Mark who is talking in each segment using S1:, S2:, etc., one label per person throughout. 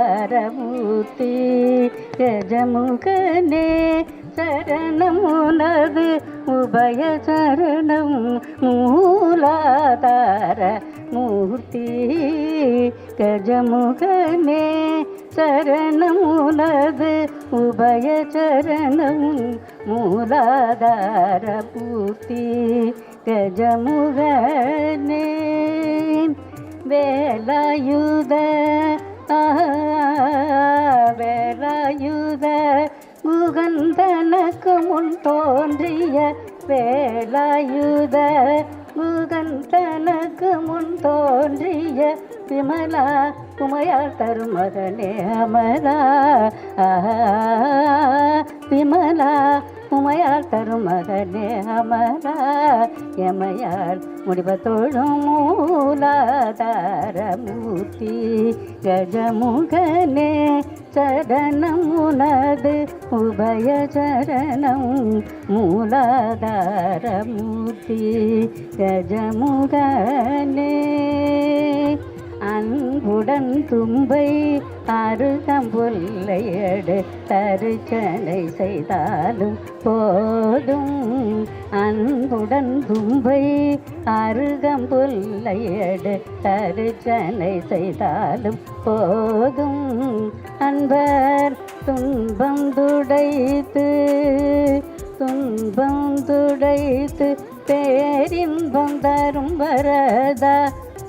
S1: மூலாதாரமூர்த்தி கஜமுகனே சரணமுனது உபய சரணம் மூலாதார மூர்த்தி கஜமுகனே சரணமுனது உபய சரணம் மூலாதார மூர்த்தி கஜமுகனே வேலாயுத வேலாயுத முகந்தனக்கு முன் தோன்றிய வேலாயுத முகந்தனக்கு முன் தோன்றிய விமலா உமையால் தரும் மகனே அமலா விமலா உமையால் தரும் மகனே அமலா எமையால் முடிவத்தோழும் மூலாதார மூர்த்தி கஜமுகனே சரணம் உனது உபய சரணம் மூலாதார மூர்த்தி கஜமுகனே அன்புடன் தும்பை அருகம்புல்லை எடுத்தருச்சனை செய்தாலும் போதும் அன்புடன் தும்பை அருகம்புல்லை எடுத்தருச்சனை செய்தாலும் போதும் அன்பர் துன்பம் துடைத்து பேரின்பம் தரும் வரதா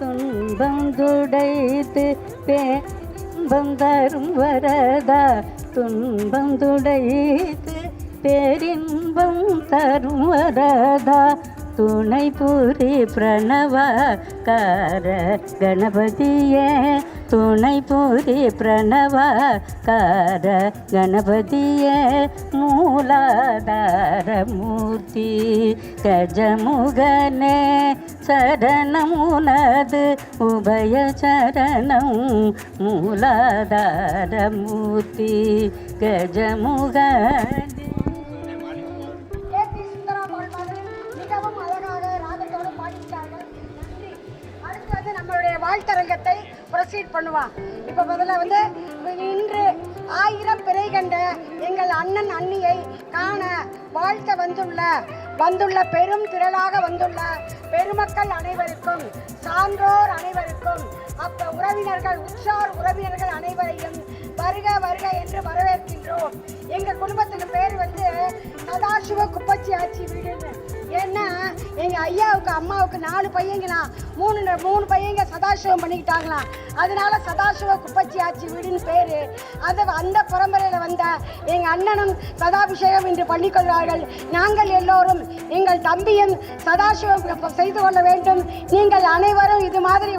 S1: துன்பம் துடைத்து பேரின்பம் தரும் வரதா துன்பம் துடைத்து பேரின்பம் தரும் வரதா துணை புரி பிரணவகார கணபதியே துணை புரி பிரணவகார கணபதியே மூலாதார மூர்த்தி கஜமுகனே சரணமுனது உபய சரணம் மூலாதார மூர்த்தி கஜமுகனே.
S2: வாழ்த்தரங்கத்தை ப்ரொசீட் பண்ணுவான். இப்போ முதல்ல இன்று 1000 பிறை கண்ட எங்கள் அண்ணன் அண்ணியை காண வாழ்த்த வந்துள்ள பெரும் திரளாக வந்துள்ள பெருமக்கள் அனைவருக்கும் சான்றோர் அனைவருக்கும் உறவினர்கள் உற்றார் உறவினர்கள் அனைவரையும் வருக வருக என்று வரவேற்கின்றோம். எங்கள் குடும்பத்துக்கு பேர் சதாசிவ குப்பச்சி ஆட்சி வீடுன்னு. ஏன்னா எங்கள் ஐயாவுக்கு அம்மாவுக்கு 4 பையங்களாம், 3 பையங்க சதாசிவம் பண்ணிக்கிட்டாங்களாம். அதனால சதாசிவ குப்பச்சி ஆட்சி வீடுன்னு பேர். அந்த பரம்பரையில் வந்த எங்கள் அண்ணனும் சதாபிஷேகம் இன்று பண்ணிக்கொள்வார்கள். நாங்கள் எல்லோரும் எங்கள் தம்பியும் சதாசிவம் செய்து கொள்ள வேண்டும். நீங்கள் அனைவரும் இது மாதிரி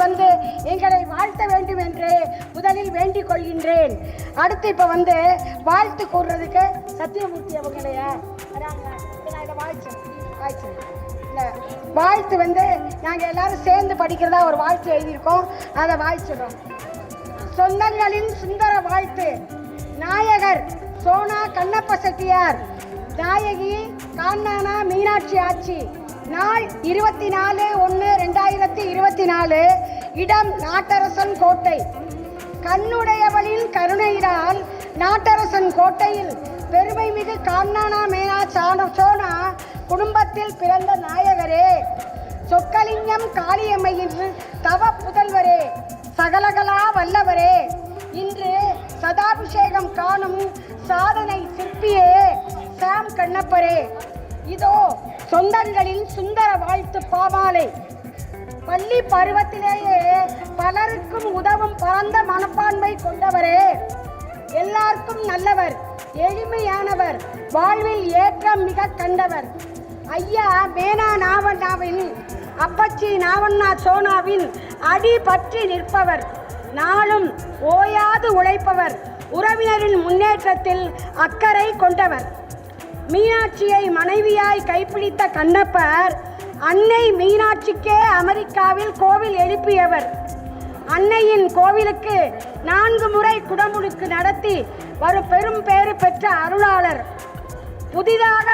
S2: எங்களை வாழ்த்த வேண்டும் என்று முதலில் வேண்டிக் கொள்கின்றேன். அடுத்து இப்போ வாழ்த்து கூறுறதுக்கு சத்தியமூர்த்தி அவங்களைய வாழ்த்து நாங்கள் எல்லாரும் சேர்ந்து படிக்கிறதா ஒரு வாழ்த்து எழுதியிருக்கோம். அதை வாழ்த்துறோம். சொந்தங்களின் சுந்தர வாழ்த்து. நாயகர் சோனா கண்ணப்ப செட்டியார், நாயகி காண்ணானா மீனாட்சி ஆட்சி. நாள் 24/1/2024. இடம் நாட்டரசன் கோட்டை. கண்ணுடையவளின் கருணையினால் நாட்டரசன் கோட்டையில் பெருமை மிகு காண்ணானா மேனா சோனா குடும்பத்தில் பிறந்த நாயகரே, சொக்கலிங்கம் காளியம்மையின் தவ புதல்வரே, சகலகலா வல்லவரே, இன்று சதாபிஷேகம் காணும் சாதனை சிற்பியே சாம் கண்ணப்பரே, இதோ சொந்தங்களின் சுந்தர வாழ்த்து பாமாலை. பள்ளி பருவத்திலேயே பலருக்கும் உதவும் பரந்த மனப்பான்மை கொண்டவரே, எல்லாருக்கும் நல்லவர், எளிமையானவர், வாழ்வில் ஏற்றம் மிக கண்டவர். ஐயா மேனா நாவண்ணாவின் அப்பச்சி நாவண்ணா சோனாவின் அடி பற்றி நிற்பவர், நாளும் ஓயாது உழைப்பவர், உறவினரின் முன்னேற்றத்தில் அக்கறை கொண்டவர். மீனாட்சியை மனைவியாய் கைப்பிடித்த கண்ணப்பர் அன்னை மீனாட்சிக்கே அமெரிக்காவில் கோவில் எழுப்பியவர். அன்னையின் கோவிலுக்கு 4 முறை குடமுழுக்கு நடத்தி வரும் பெரும் பேறு பெற்ற அருளாளர். புதிதாக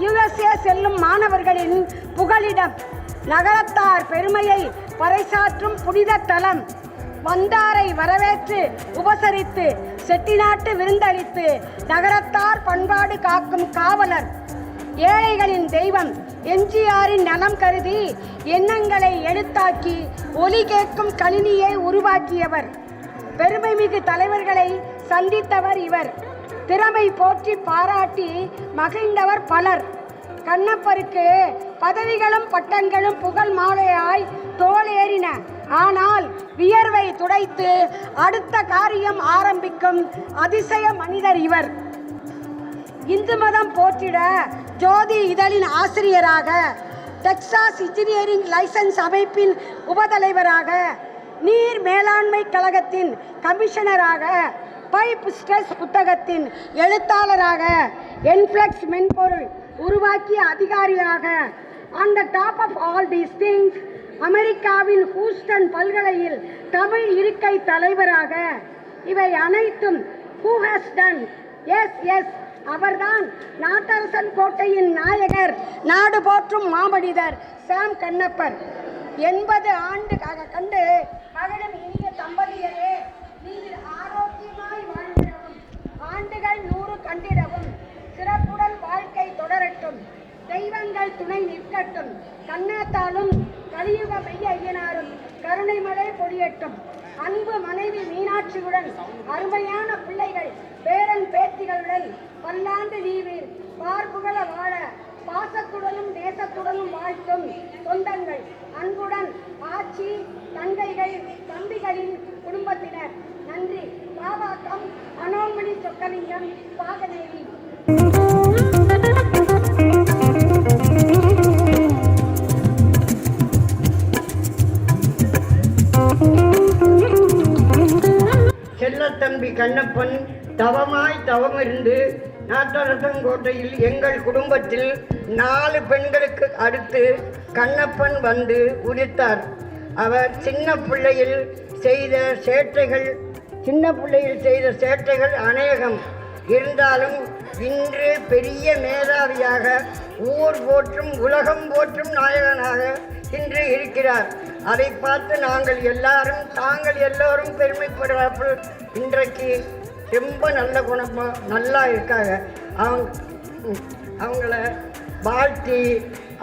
S2: USA செல்லும் மாணவர்களின் புகலிடம், நகரத்தார் பெருமையை பறைசாற்றும் புனித தலம். வந்தாரை வரவேற்று உபசரித்து செட்டிநாட்டு விருந்தளித்து நகரத்தார் பண்பாடு காக்கும் காவலர், ஏழைகளின் தெய்வம், எம்ஜிஆரின் நலம் கருதி எண்ணங்களை எழுத்தாக்கி ஒலி கேட்கும் கணினியை உருவாக்கியவர். பெருமைமிகு தலைவர்களை சந்தித்தவர் இவர். திறமை போற்றி பாராட்டி மகிழ்ந்தவர் பலர். கண்ணப்பருக்கு பதவிகளும் பட்டங்களும் புகழ் மாலையாய் தோளேறின. ஆனால் வியர்வை துடைத்து அடுத்த காரியம் ஆரம்பிக்கும் அதிசய மனிதர் இவர். இந்து மதம் போற்றிட ஜோதி இதழின் ஆசிரியராக, டெக்சாஸ் இன்ஜினியரிங் லைசன்ஸ் அமைப்பின் உபதலைவராக, நீர் மேலாண்மை கழகத்தின் கமிஷனராக, பைப் ஸ்ட்ரெஸ் புத்தகத்தின் எழுத்தாளராக, என்ஃப்ளக்ஸ் மென்பொருள் உருவாக்கிய அதிகாரியாக, on the top of all these things அமெரிக்காவின் ஹூஸ்டன் பல்கலையில் தமிழ் இருக்கை தலைவராக, இவை அனைத்தும் who has done? எஸ் அவர்தான் நாட்டரசன் கோட்டையின் நாயகர், நாடு போற்றும் மாமனிதர் சாம் கண்ணப்பர். 80 ஆண்டு கண்டு மகனும் இனிய தம்பதியரே, நீங்கள் ஆரோக்கியமாய் வாழ்ந்திடவும், ஆண்டுகள் 100 கண்டிடவும், சிறப்புடன் வாழ்க்கை தொடரட்டும், தெய்வங்கள் துணை நிற்கட்டும், கண்ணாத்தாலும் கலியுக மெய்ய ஐயனாரும் கருணை மழை பொழியட்டும். அன்பு மனைவி மீனாட்சியுடன் அருமையான பிள்ளைகள் பேரன் பேத்திகளுடன் பல்லாண்டு நீவீர் பார்ப்புகள வாழ பாசத்துடனும் நேசத்துடனும் வாழ்த்தும் சொந்தங்கள், அன்புடன் ஆட்சி, தங்கைகள், தம்பிகளின் குடும்பத்தினர். நன்றி. பாவாக்கம் மனோன்மணி சொக்கலிங்கம், பாகநேரி.
S3: செல்லத்தம்பி கண்ணப்பன் தவமாய் தவமிருந்து நாட்டரசன் கோட்டையில் எங்கள் குடும்பத்தில் 4 பெண்களுக்கு அடுத்து கண்ணப்பன் வந்து உதித்தார். அவர் சின்ன பிள்ளையில் செய்த சேட்டைகள் அநேகம் இருந்தாலும் இன்று பெரிய மேதாவியாக, ஊர் போற்றும் உலகம் போற்றும் நாயகனாக இன்று இருக்கிறார். அதை பார்த்து தாங்கள் எல்லோரும் பெருமைப்படுறார்கள். இன்றைக்கு ரொம்ப நல்ல குணமாக நல்லா இருக்காங்க. அவங்கள வாழ்த்தி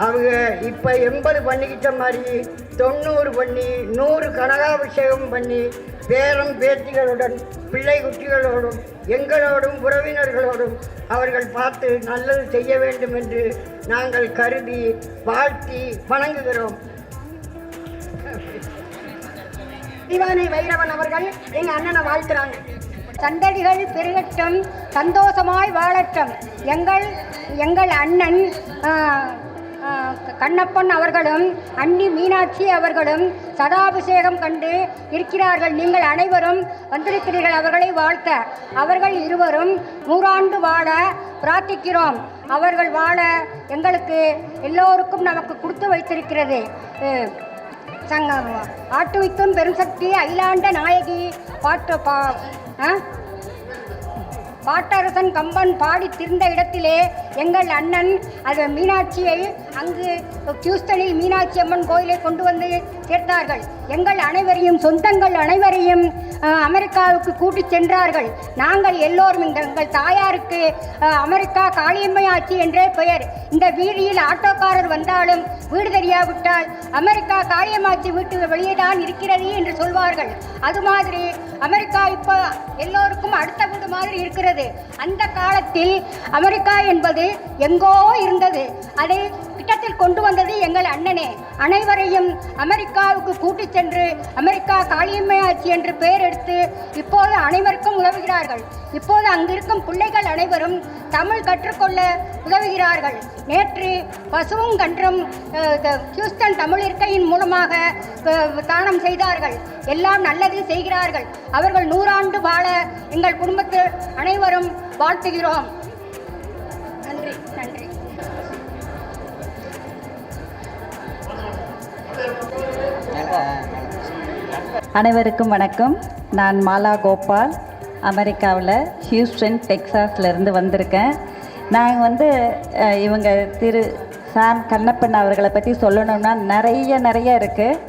S3: அவங்க இப்போ 80 பண்ணிக்கிட்ட மாதிரி 90 பண்ணி 100 கனகாபிஷேகம் பண்ணி பேரம் பேத்திகளுடன் பிள்ளை குட்டிகளோடும் எங்களோடும் உறவினர்களோடும் அவர்கள் பார்த்து நல்லது செய்ய வேண்டும் என்று நாங்கள் கருதி வாழ்த்தி வணங்குகிறோம்.
S2: திவானை வைரவன் அவர்கள் எங்க அண்ணனை வாழ்த்துறாங்க.
S4: சந்ததிகள் பெருகட்டும், சந்தோஷமாய் வாழட்டும். எங்கள் அண்ணன் கண்ணப்பன் அவர்களும் அண்ணி மீனாட்சி அவர்களும் சதாபிஷேகம் கண்டு இருக்கிறார்கள். நீங்கள் அனைவரும் வந்திருக்கிறீர்கள் அவர்களை வாழ்த்த. அவர்கள் இருவரும் 100 ஆண்டு வாழ பிரார்த்திக்கிறோம். அவர்கள் வாழ எங்களுக்கு எல்லோருக்கும் நமக்கு கொடுத்து வைத்திருக்கிறது. ஆட்டுவிக்கும் பெருசக்தி அகிலாண்ட நாயகி பாட்டரசன் கம்பன் பாடி திருந்த இடத்திலே எங்கள் அண்ணன் மீனாட்சியை அங்கு ஹியூஸ்டனில் மீனாட்சி அம்மன் கோயிலை கொண்டு வந்து சேர்த்தார்கள். எங்கள் அனைவரையும், சொந்தங்கள் அனைவரையும் அமெரிக்காவுக்கு கூட்டிச் சென்றார்கள். நாங்கள் எல்லோரும் எங்கள் தாயாருக்கு அமெரிக்கா காளியம்மை ஆட்சி என்றே பெயர். இந்த வீதியில் ஆட்டோக்காரர் வந்தாலும் வீடு தெரியாவிட்டால் அமெரிக்கா காளியம்மாச்சி வீட்டு வெளியே தான் இருக்கிறது என்று சொல்வார்கள். அது மாதிரி அமெரிக்கா இப்போ எல்லோருக்கும் அடுத்த வீடு மாதிரி இருக்கிறது. அந்த காலத்தில் அமெரிக்கா என்பது எங்கோ இருந்தது. அதை கிட்டத்தில் கொண்டு வந்தது எங்கள் அண்ணனே. அனைவரையும் அமெரிக்காவுக்கு கூட்டிச் சென்று அமெரிக்கா காளியம்மை ஆட்சி என்று பெயர் எடுத்து இப்போது அனைவருக்கும் உதவுகிறார்கள். இப்போது அங்கிருக்கும் பிள்ளைகள் அனைவரும் தமிழ் கற்றுக்கொள்ள உதவுகிறார்கள். நேற்று பசுவும் கன்றும் ஹியூஸ்டன் தமிழ் இருக்கையின் மூலமாக தானம் செய்தார்கள். எல்லாம் நல்லது செய்கிறார்கள். அவர்கள் 100 ஆண்டு வாழ எங்கள் குடும்பத்து அனைவரும் வாழ்த்துகிறோம். நன்றி நன்றி.
S1: அனைவருக்கும் வணக்கம். நான் மாலா கோபால், அமெரிக்காவில் ஹியூஸ்டன் டெக்சாஸ்லேருந்து வந்திருக்கேன். நாங்கள் இவங்க திரு சாம் கண்ணப்பன் அவர்களை பற்றி சொல்லணும்னா நிறைய இருக்குது.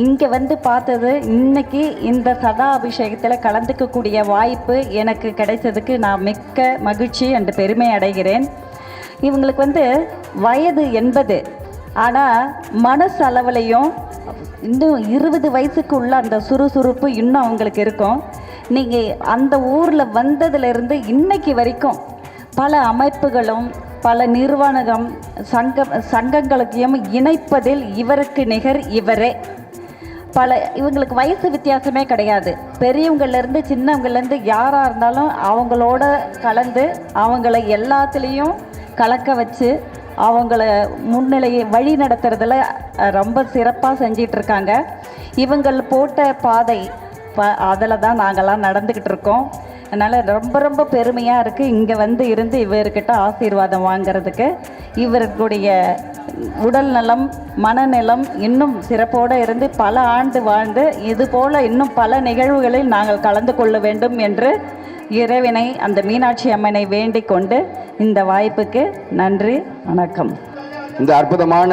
S1: இங்கே வந்து பார்த்தது இன்னைக்கு இந்த சதா அபிஷேகத்தில் கலந்துக்கக்கூடிய வாய்ப்பு எனக்கு கிடைச்சதுக்கு நான் மிக்க மகிழ்ச்சி அண்டு பெருமை அடைகிறேன். இவங்களுக்கு வந்து வயது 80, ஆனால் மனசளவுலையும் இன்னும் 20 வயசுக்கு உள்ள அந்த சுறுசுறுப்பு இன்னும் அவங்களுக்கு இருக்கும். நீங்கள் அந்த ஊரில் வந்ததுலேருந்து இன்னைக்கு வரைக்கும் பல அமைப்புகளும் பல நிறுவனம் சங்கங்களையும் இணைப்பதில் இவருக்கு நிகர் இவரே. இவங்களுக்கு வயசு வித்தியாசமே கிடையாது. பெரியவங்கள்லேருந்து சின்னவங்கள்லேருந்து யாராக இருந்தாலும் அவங்களோட கலந்து அவங்கள எல்லாத்துலேயும் கலக்க வச்சு அவங்கள முன்னிலையை வழி நடத்துறதுல ரொம்ப சிறப்பாக செஞ்சிட்ருக்காங்க. இவங்கள் போட்ட பாதை அதில் தான் நாங்கள்லாம் நடந்துக்கிட்டு இருக்கோம். அதனால் ரொம்ப ரொம்ப பெருமையாக இருக்குது இங்கே வந்து இருந்து இவர்கிட்ட ஆசீர்வாதம் வாங்கிறதுக்கு. இவர்களுடைய உடல் நலம் மனநலம் இன்னும் சிறப்போடு இருந்து பல ஆண்டு வாழ்ந்து இதுபோல் இன்னும் பல நிகழ்வுகளில் நாங்கள் கலந்து கொள்ள வேண்டும் என்று இறைவனை அந்த மீனாட்சி அம்மனை வேண்டிக் கொண்டு இந்த வாய்ப்புக்கு நன்றி, வணக்கம்.
S5: இந்த அற்புதமான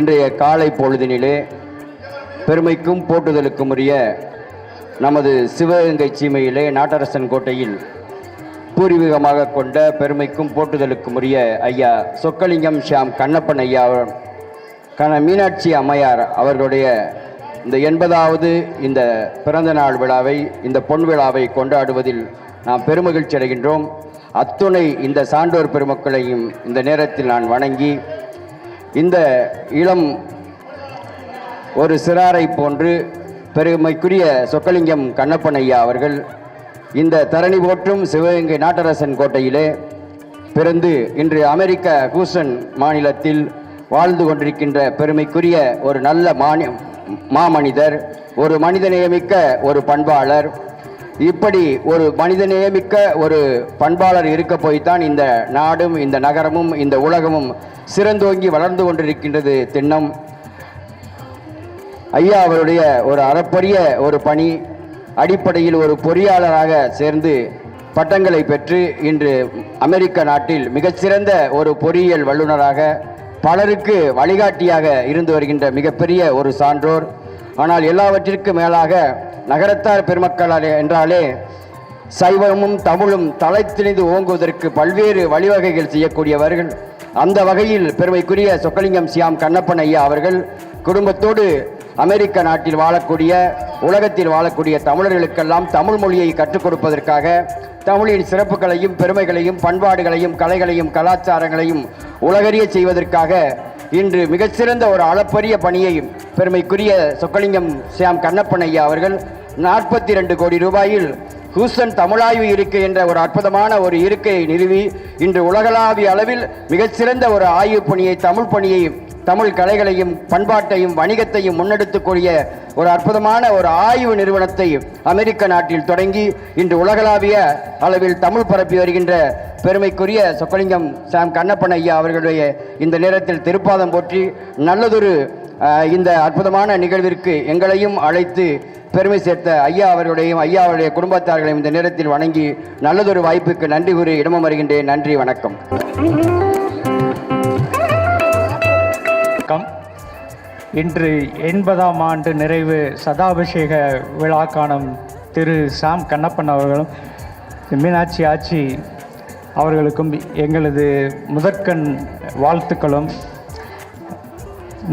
S5: இன்றைய காலை பொழுதினிலே பெருமைக்கும் போற்றுதலுக்கும் உரிய நமது சிவகங்கை சீமையிலே நாட்டரசன் கோட்டையில் பூர்வீகமாக கொண்ட பெருமைக்கும் போற்றுதலுக்கும் உரிய ஐயா சொக்கலிங்கம் ஷியாம் கண்ணப்பன் ஐயா மீனாட்சி அம்மையார் அவர்களுடைய இந்த 80வது இந்த பிறந்த நாள் விழாவை, இந்த பொன் விழாவை கொண்டாடுவதில் நாம் பெருமகிழ்ச்சி அடைகின்றோம். அத்துணை இந்த சான்றோர் பெருமக்களையும் இந்த நேரத்தில் நான் வணங்கி, இந்த இளம் ஒரு சிறாரை போன்று பெருமைக்குரிய சொக்கலிங்கம் கண்ணப்பன் ஐயா அவர்கள் இந்த தரணி போற்றும் சிவகங்கை நாட்டரசன் கோட்டையிலே பிறந்து இன்று அமெரிக்க ஹூஸ்டன் மாநிலத்தில் வாழ்ந்து கொண்டிருக்கின்ற பெருமைக்குரிய ஒரு நல்ல மாமனிதர், ஒரு மனிதநேயமிக்க ஒரு பண்பாளர். இப்படி ஒரு மனிதநேயமிக்க ஒரு பண்பாளர் இருக்க போய்த்தான் இந்த நாடும் இந்த நகரமும் இந்த உலகமும் சிறந்தோங்கி வளர்ந்து கொண்டிருக்கின்றது. திண்ணம் ஐயா அவருடைய ஒரு அறப்பரிய ஒரு பணி அடிப்படையில் ஒரு பொறியாளராக சேர்ந்து பட்டங்களை பெற்று இன்று அமெரிக்க நாட்டில் மிகச்சிறந்த ஒரு பொறியியல் வல்லுநராக பலருக்கு வழிகாட்டியாக இருந்து வருகின்ற மிகப்பெரிய ஒரு சான்றோர். ஆனால் எல்லாவற்றிற்கும் மேலாக நகரத்தார் பெருமக்கள் என்றாலே சைவமும் தமிழும் தலைத்திணிந்து ஓங்குவதற்கு பல்வேறு வழிவகைகள் செய்யக்கூடியவர்கள். அந்த வகையில் பெருமைக்குரிய சொக்கலிங்கம் ஷியாம் கண்ணப்பன் ஐயா அவர்கள் குடும்பத்தோடு அமெரிக்க நாட்டில் வாழக்கூடிய உலகத்தில் வாழக்கூடிய தமிழர்களுக்கெல்லாம் தமிழ் மொழியை கற்றுக் கொடுப்பதற்காக தமிழின் சிறப்புகளையும் பெருமைகளையும் பண்பாடுகளையும் கலைகளையும் கலாச்சாரங்களையும் உலகறிய செய்வதற்காக இன்று மிகச்சிறந்த ஒரு அளப்பரிய பணியை பெருமைக்குரிய சொக்கலிங்கம் ஷியாம் கண்ணப்பன் ஐயா அவர்கள் 42 கோடி ரூபாயில் ஹூஸ்டன் தமிழாய்வு இருக்கை என்ற ஒரு அற்புதமான ஒரு இருக்கையை நிறுவி இன்று உலகளாவிய அளவில் மிகச்சிறந்த ஒரு ஆய்வு பணியை, தமிழ் பணியை, தமிழ் கலைகளையும் பண்பாட்டையும் வணிகத்தையும் முன்னெடுத்துக்கூடிய ஒரு அற்புதமான ஒரு ஆய்வு நிறுவனத்தை அமெரிக்க நாட்டில் தொடங்கி இன்று உலகளாவிய அளவில் தமிழ் பரப்பி வருகின்ற பெருமைக்குரிய சொக்கலிங்கம் ஷியாம் கண்ணப்பன் ஐயா அவர்களுடைய இந்த நேரத்தில் திருப்பாதம் போற்றி நல்லதொரு இந்த அற்புதமான நிகழ்விற்கு எங்களையும் அழைத்து பெருமை சேர்த்த ஐயா அவருடைய குடும்பத்தார்களையும் இந்த நேரத்தில் வணங்கி நல்லதொரு வாய்ப்புக்கு நன்றி கூறி இடமும் வருகின்றேன். நன்றி, வணக்கம்.
S6: இன்று 80ஆம் ஆண்டு நிறைவு சதாபிஷேக விழா காணும் திரு ஷியாம் கண்ணப்பன் அவர்களும் மீனாட்சி ஆட்சி அவர்களுக்கும் எங்களது முதற்கண் வாழ்த்துக்களும்.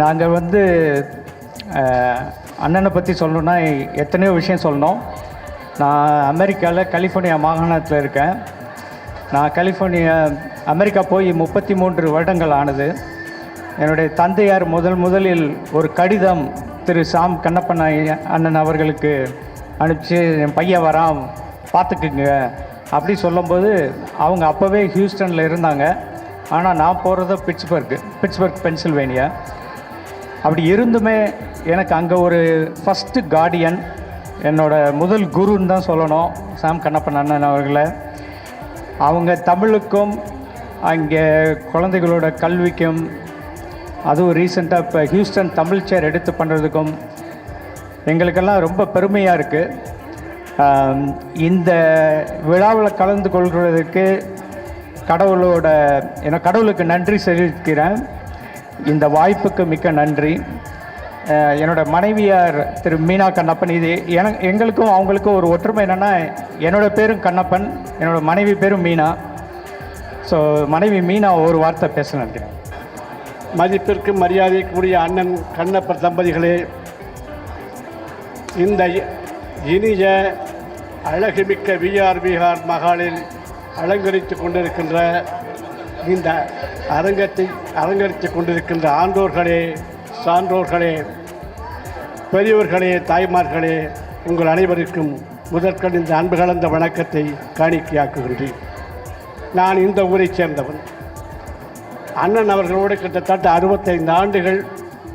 S6: நாங்கள் அண்ணனை பற்றி சொல்லணுன்னா எத்தனையோ விஷயம் சொல்லணும். நான் அமெரிக்காவில் கலிஃபோர்னியா மாகாணத்தில் இருக்கேன். நான் அமெரிக்கா போய் 33 வருடங்கள் ஆனது. என்னுடைய தந்தையார் முதலில் ஒரு கடிதம் திரு ஷியாம் கண்ணப்பன் அண்ணன் அவர்களுக்கு அனுப்பிச்சு, என் பையன் வரான் பார்த்துக்குங்க அப்படி சொல்லும்போது அவங்க அப்போவே ஹியூஸ்டனில் இருந்தாங்க. ஆனால் நான் போகிறது பிட்ஸ்பர்க் பென்சில்வேனியா. அப்படி இருந்துமே எனக்கு அங்கே ஒரு ஃபஸ்ட்டு கார்டியன், என்னோடய முதல் குருன்னு தான் சொல்லணும், ஷியாம் கண்ணப்பன் அண்ணன் அவர்களை. அவங்க தமிழுக்கும் அங்கே குழந்தைகளோட கல்விக்கும், அதுவும் ரீசெண்டாக இப்போ ஹியூஸ்டன் தமிழ் சேர் எடுத்து பண்ணுறதுக்கும் எங்களுக்கெல்லாம் ரொம்ப பெருமையாக இருக்குது. இந்த விழாவில் கலந்து கொள்வதற்கு கடவுளுக்கு நன்றி செலுத்துகிறேன். இந்த வாய்ப்புக்கு மிக்க நன்றி. என்னோட மனைவியார் திரு மீனா கண்ணப்பன். இது எங்களுக்கும் அவங்களுக்கும் ஒரு ஒற்றுமை என்னென்னா, என்னோடய பேரும் கண்ணப்பன், என்னோடய மனைவி பேரும் மீனா. ஸோ மனைவி மீனா ஒரு வார்த்தை பேச நினைக்கிறேன்.
S7: மதிப்பிற்கு மரியாதைக்குரிய அண்ணன் கண்ணப்பர் தம்பதிகளே, இந்த இனிய அழகுமிக்க விஆர் விஹார் மகாலில் அலங்கரித்து கொண்டிருக்கின்ற இந்த அரங்கத்தை அலங்கரித்து கொண்டிருக்கின்ற ஆண்டோர்களே, சான்றோர்களே, பெரியவர்களே, தாய்மார்களே, உங்கள் அனைவருக்கும் முதற்கண் இந்த அன்பு கலந்த வணக்கத்தை காணிக்கையாக்குகின்றேன். நான் இந்த ஊரைச் சேர்ந்தவன். அண்ணன் அவர்களோடு கிட்டத்தட்ட 65 ஆண்டுகள்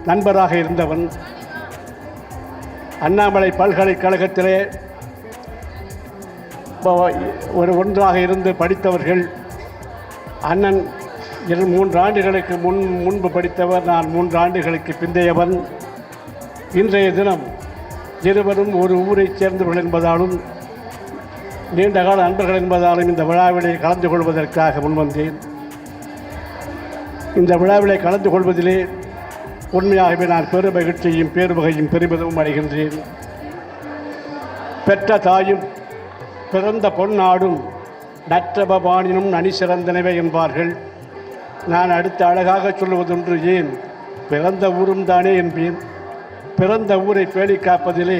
S7: நண்பராக இருந்தவன். அண்ணாமலை பல்கலைக்கழகத்திலே ஒன்றாக இருந்து படித்தவர்கள். அண்ணன் 3 ஆண்டுகளுக்கு முன்பு படித்தவர், நான் 3 ஆண்டுகளுக்கு பிந்தையவன். இன்றைய தினம் இருவரும் ஒரு ஊரைச் சேர்ந்தவர்கள் என்பதாலும் நீண்டகால நண்பர்கள் என்பதாலும் இந்த விழாவிலே கலந்து கொள்வதற்காக முன்வந்தேன். இந்த விழாவிலே கலந்து கொள்வதிலே உண்மையாகவே நான் பெருமகிழ்ச்சியும் பேருவகையும் பெருமிதமும் அடைகின்றேன். பெற்ற தாயும் பிறந்த பொன்னாடும் நற்றபவானினும் நனி சிறந்தனவே என்பார்கள். நான் அடுத்து அழகாக சொல்லுவதொன்று, ஏன் பிறந்த ஊரும் தானே என்பேன். பிறந்த ஊரை பேணி காப்பதிலே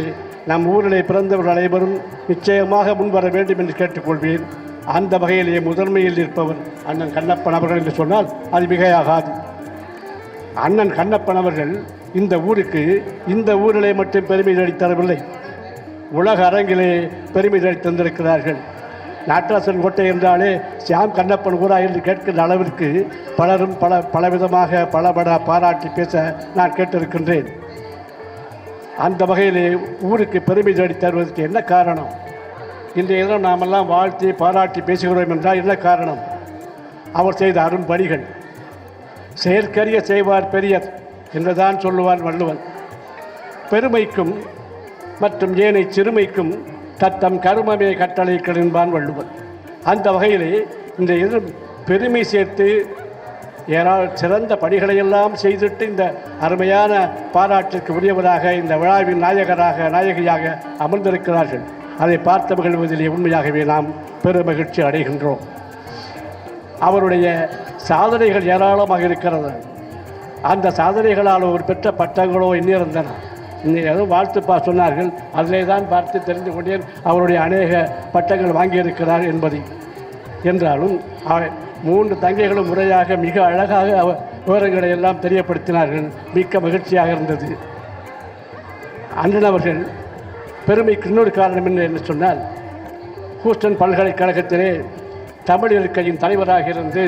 S7: நம் ஊரிலே பிறந்தவர்கள் அனைவரும் நிச்சயமாக முன்வர வேண்டும் என்று கேட்டுக்கொள்வேன். அந்த வகையிலே முதன்மையில் இருப்பவர் அண்ணன் கண்ணப்பன் அவர்கள் என்று சொன்னால் அது மிகையாகாது. அண்ணன் கண்ணப்பன் அவர்கள் இந்த ஊருக்கு இந்த ஊரிலே மட்டும் பெருமை அளித்தரவில்லை, உலக அரங்கிலே பெருமை தந்திருக்கிறார்கள். நாட்டரசன் கோட்டை என்றாலே சியாம் கண்ணப்பன் ஊரா என்று கேட்கின்ற அளவிற்கு பலரும் பலவிதமாக பலபட பாராட்டி பேச நான் கேட்டிருக்கின்றேன். அந்த வகையிலே ஊருக்கு பெருமை தருவதற்கு என்ன காரணம்? இன்றைய தினம் நாமெல்லாம் வாழ்த்தி பாராட்டி பேசுகிறோம் என்றால் என்ன காரணம்? அவர் செய்த அரும்பணிகள். செயற்கரிய செய்வார் பெரியர் என்றுதான் சொல்லுவார் வள்ளுவன். பெருமைக்கும் மற்றும் ஏனை சிறுமைக்கும் தத்தம் கருமமே கட்டளைகள் என்பான் வள்ளுவன். அந்த வகையிலே இந்த பெருமை சேர்த்து சிறந்த பணிகளையெல்லாம் செய்துட்டு இந்த அருமையான பாராட்டுக்கு உரியவராக இந்த விழாவின் நாயகியாக அமர்ந்திருக்கிறார்கள். அதை பார்த்து மகிழ்வதிலே உண்மையாகவே நாம் பெருமகிழ்ச்சி அடைகின்றோம். அவருடைய சாதனைகள் ஏராளமாக இருக்கிறது. அந்த சாதனைகளால் ஒரு பெற்ற பட்டங்களோ எண்ணிருந்தன. ஏதோ வாழ்த்துப்பா சொன்னார்கள், அதிலே தான் பார்த்து தெரிந்து கொண்டேன் அவருடைய அநேக பட்டங்கள் வாங்கியிருக்கிறார் என்பதை. என்றாலும் 3 தங்கைகளும் முறையாக மிக அழகாக விவரங்களை எல்லாம் தெரியப்படுத்தினார்கள். மிக்க மகிழ்ச்சியாக இருந்தது. அண்ணன் அவர்கள் பெருமைக்கு இன்னொரு காரணம் என்ன சொன்னால், ஹூஸ்டன் பல்கலைக்கழகத்திலே தமிழ் இருக்கையின் தலைவராக இருந்து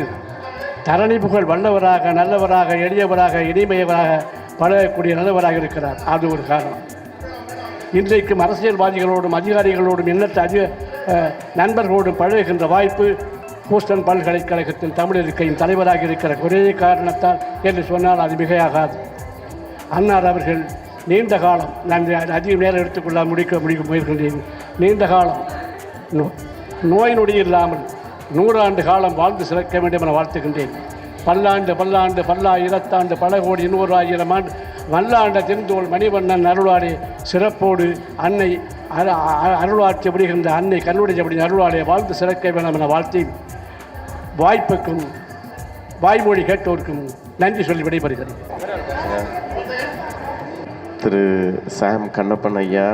S7: தரணி புகழ் வல்லவராக, நல்லவராக, எளியவராக, இனிமையவராக பழகக்கூடிய நல்லவராக இருக்கிறார். அது ஒரு காரணம். இன்றைக்கும் அரசியல்வாதிகளோடும் அதிகாரிகளோடும் எண்ணற்ற நண்பர்களோடும் பழகுகின்ற வாய்ப்பு ஹூஸ்டன் பல்கலைக்கழகத்தின் தமிழ் இருக்கையின் தலைவராக இருக்கிற ஒரே காரணத்தால் என்று சொன்னால் அது மிகையாகாது. அன்னார் அவர்கள் நீண்ட காலம், நான் அதிக நேரம் எடுத்துக்கொள்ள முடிக்க முயல்கின்றேன், நீண்ட காலம் நோய் நொடி இல்லாமல் 100 ஆண்டு காலம் வாழ்ந்து சிறக்க வேண்டும் என வாழ்த்துகின்றேன். பல்லாண்டு பல்லாயிரத்தாண்டு பல கோடி 100,000 ஆண்டு வல்லாண்ட திருந்தோள் மணிவண்ணன் அருளாடே சிறப்போடு அன்னை அருளாட்சி விடுகின்ற அன்னை கண்ணுடைய அருளாடே வாழ்ந்து சிறக்க வேண்டும் என வாழ்த்தி வாய்ப்புக்கும் வாய்மொழி கேட்டோருக்கும் நன்றி சொல்லி விடைபெறுகிறேன்.
S8: திரு சாம் கண்ணப்பன் ஐயா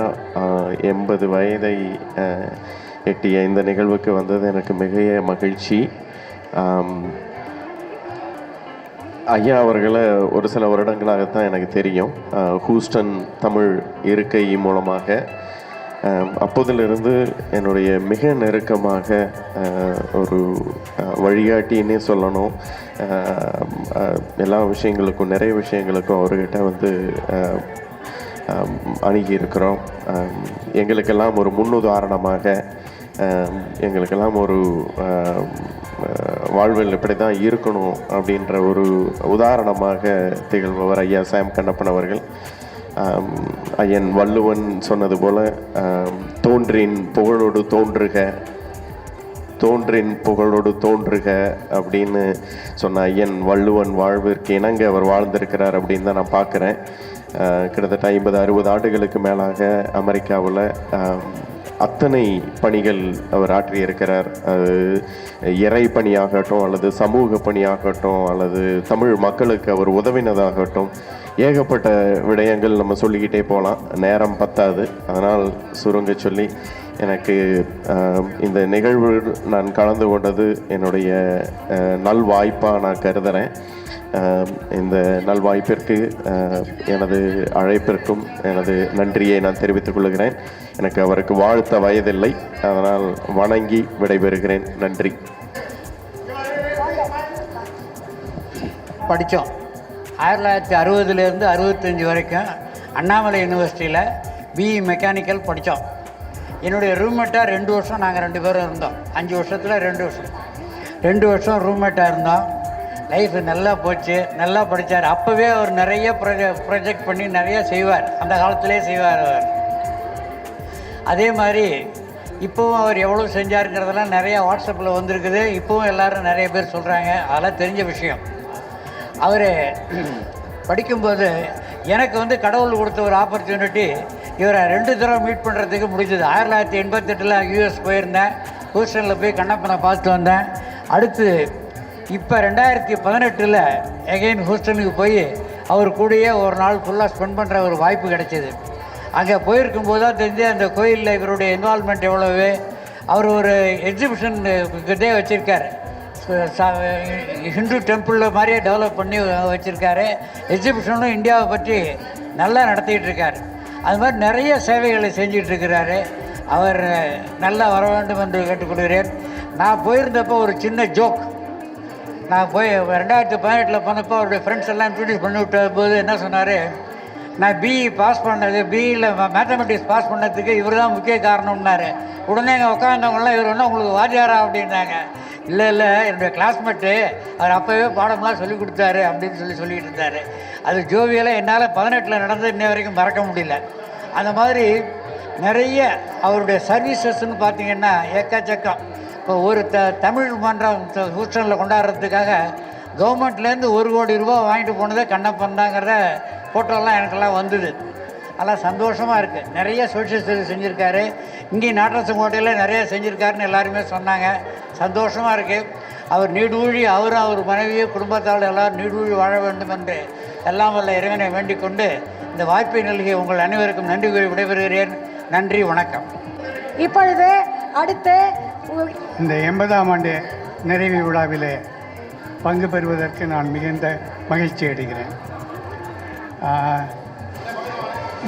S8: 80 வயதை எட்டிய இந்த நிகழ்வுக்கு வந்தது எனக்கு மிக மகிழ்ச்சி. ஐயா அவர்களை ஒரு சில வருடங்களாகத்தான் எனக்கு தெரியும். ஹூஸ்டன் தமிழ் இருக்கை மூலமாக அப்போதிலிருந்து என்னுடைய மிக நெருக்கமாக ஒரு வழிகாட்டின்னே சொல்லணும். எல்லா விஷயங்களுக்கும் நிறைய விஷயங்களுக்கும் அவர்கிட்ட வந்து அணுகி இருக்கிறோம். எங்களுக்கெல்லாம் ஒரு முன்னுதாரணமாக, எங்களுக்கெல்லாம் ஒரு வாழ்வில் இப்படி தான் இருக்கணும் அப்படின்ற ஒரு உதாரணமாக திகழ்பவர் ஐயா சாம் கண்ணப்பன் அவர்கள். ஐயன் வள்ளுவன் சொன்னது போல தோன்றின் புகழோடு தோன்றுக, தோன்றின் புகழோடு தோன்றுக அப்படின்னு சொன்ன ஐயன் வள்ளுவன் வாழ்விற்கு இணங்க அவர் வாழ்ந்திருக்கிறார் அப்படின்னு தான் நான் பார்க்குறேன். கிட்டத்தட்ட 50-60 ஆண்டுகளுக்கு மேலாக அமெரிக்காவில் அத்தனை பணிகள் அவர் ஆற்றியிருக்கிறார். அது இறை பணியாகட்டும், அல்லது சமூக பணியாகட்டும், அல்லது தமிழ் மக்களுக்கு அவர் உதவினதாகட்டும், ஏகப்பட்ட விடயங்கள் நம்ம சொல்லிக்கிட்டே போகலாம், நேரம் பத்தாது. அதனால் சுருங்க சொல்லி எனக்கு இந்த நிகழ்வு நான் கலந்து கொண்டது என்னுடைய நல்வாய்ப்பாக நான் கருதுகிறேன். இந்த நல்வாய்ப்பிற்கு எனது அழைப்பிற்கும் எனது நன்றியை நான் தெரிவித்துக் கொள்கிறேன். எனக்கு அவருக்கு வாழ்த்த வயதில்லை, அதனால் வணங்கி விடைபெறுகிறேன். நன்றி.
S9: படித்தோம் 1960லேருந்து 65 வரைக்கும் அண்ணாமலை யூனிவர்சிட்டியில் பிஇ மெக்கானிக்கல் படித்தோம். என்னுடைய ரூம்மேட்டாக 2 வருஷம் நாங்கள் 2 பேரும் இருந்தோம். 5 வருஷத்தில் 2 வருஷம் ரூம்மேட்டாக இருந்தோம். லைஃப் நல்லா போச்சு, நல்லா படித்தார். அப்போவே அவர் நிறைய ப்ரொஜெக்ட் பண்ணி நிறைய செய்வார், அந்த காலத்திலே செய்வார் அவர். அதே மாதிரி இப்போவும் அவர் எவ்வளோ செஞ்சாருங்கிறதெல்லாம் நிறையா வாட்ஸ்அப்பில் வந்திருக்குது. இப்போவும் எல்லோரும் நிறைய பேர் சொல்கிறாங்க, அதெல்லாம் தெரிஞ்ச விஷயம். அவர் படிக்கும்போது எனக்கு கடவுள் கொடுத்த ஒரு ஆப்பர்ச்சுனிட்டி, இவரை 2 தடவை மீட் பண்ணுறதுக்கு முடிஞ்சது. 1988 யூஎஸ் போயிருந்தேன், ஹூஸ்டனில் போய் கண்ணப்பனை பார்த்துட்டு வந்தேன். அடுத்து இப்போ 2018 எகெயின் ஹூஸ்டனுக்கு போய் அவர் கூடயே ஒரு நாள் ஃபுல்லாக ஸ்பெண்ட் பண்ணுற ஒரு வாய்ப்பு கிடைச்சிது. அங்கே போயிருக்கும்போது தான் தெரிஞ்சு அந்த கோயிலில் இவருடைய இன்வால்மெண்ட் எவ்வளவு. அவர் ஒரு எக்ஸிபிஷன் இதே வச்சுருக்கார், ஹிந்து டெம்பிளில் மாதிரியே டெவலப் பண்ணி வச்சுருக்காரு. எக்ஸிபிஷனும் இந்தியாவை பற்றி நல்லா நடத்திக்கிட்டு இருக்கார். அது மாதிரி நிறைய சேவைகளை செஞ்சிகிட்ருக்கிறாரு. அவர் நல்லா வர வேண்டும் என்று கேட்டுக்கொள்கிறேன். நான் போயிருந்தப்போ ஒரு சின்ன ஜோக், நான் போய் 2018 போனப்போ அவருடைய ஃப்ரெண்ட்ஸ் எல்லாம் இன்ட்ரடியூஸ் பண்ணி விட்ட போது என்ன சொன்னார், நான் பிஇ பாஸ் பண்ணது, பிஇயில் மேத்தமெட்டிக்ஸ் பாஸ் பண்ணதுக்கு இவர் தான் முக்கிய காரணம்னாரு. உடனே எங்கள் உட்காந்தவங்களாம் இவர் ஒன்றும் உங்களுக்கு வாத்தியாரா அப்படின்னாங்க. இல்லை என்னுடைய கிளாஸ்மேட்டு, அவர் அப்போவே பாடமெல்லாம் சொல்லிக் கொடுத்தாரு அப்படின்னு சொல்லிக்கிட்டு இருந்தார். அது ஜோவியெல்லாம் என்னால் 18 நடந்து இன்ன வரைக்கும் மறக்க முடியல. அந்த மாதிரி நிறைய அவருடைய சர்வீசஸ்ன்னு பார்த்தீங்கன்னா எக்கச்சக்கம். இப்போ ஒரு தமிழ் மன்றம் ஹூஸ்டனில் கொண்டாடுறதுக்காக கவர்மெண்ட்லேருந்து 1 கோடி ரூபா வாங்கிட்டு போனதே கண்ணப்பன் தாங்கிற ஃபோட்டோலாம் எனக்கெல்லாம் வந்தது. அதெல்லாம் சந்தோஷமாக இருக்குது. நிறைய சோஷியல் சர்வீஸ் செஞ்சுருக்காரு. இங்கேயும் நாட்டரசங்கோட்டையில் நிறைய செஞ்சுருக்காருன்னு எல்லாருமே சொன்னாங்க. சந்தோஷமாக இருக்குது. அவர் நீடூழி, அவரும் அவர் மனைவியும் குடும்பத்தால் எல்லோரும் நீடூழி வாழ வேண்டும் என்று எல்லாம் வல்ல இறைவனை வேண்டிக் கொண்டு இந்த வாய்ப்பை நல்கிய உங்கள் அனைவருக்கும் நன்றி கூறி விடைபெறுகிறேன். நன்றி, வணக்கம்.
S2: இப்பொழுது அடுத்து
S6: இந்த 80ஆம் ஆண்டு நிறைவு விழாவிலே பங்கு பெறுவதற்கு நான் மிகுந்த மகிழ்ச்சி அடைகிறேன்.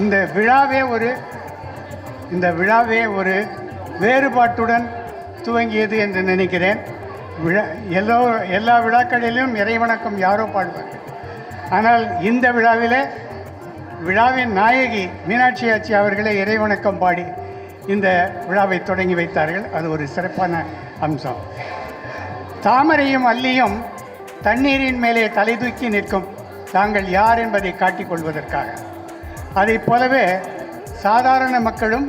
S6: இந்த விழாவே ஒரு வேறுபாட்டுடன் துவங்கியது என்று நினைக்கிறேன். எல்லா விழாக்களிலும் இறைவணக்கம் யாரோ பாடுவார்கள். ஆனால் இந்த விழாவின் நாயகி மீனாட்சி ஆச்சி அவர்களே இறைவணக்கம் பாடி இந்த விழாவை தொடங்கி வைத்தார்கள். அது ஒரு சிறப்பான அம்சம். தாமரையும் அல்லியும் தண்ணீரின் மேலே தலை தூக்கி நிற்கும், தாங்கள் யார் என்பதை காட்டிக்கொள்வதற்காக. அதை போலவே சாதாரண மக்களும்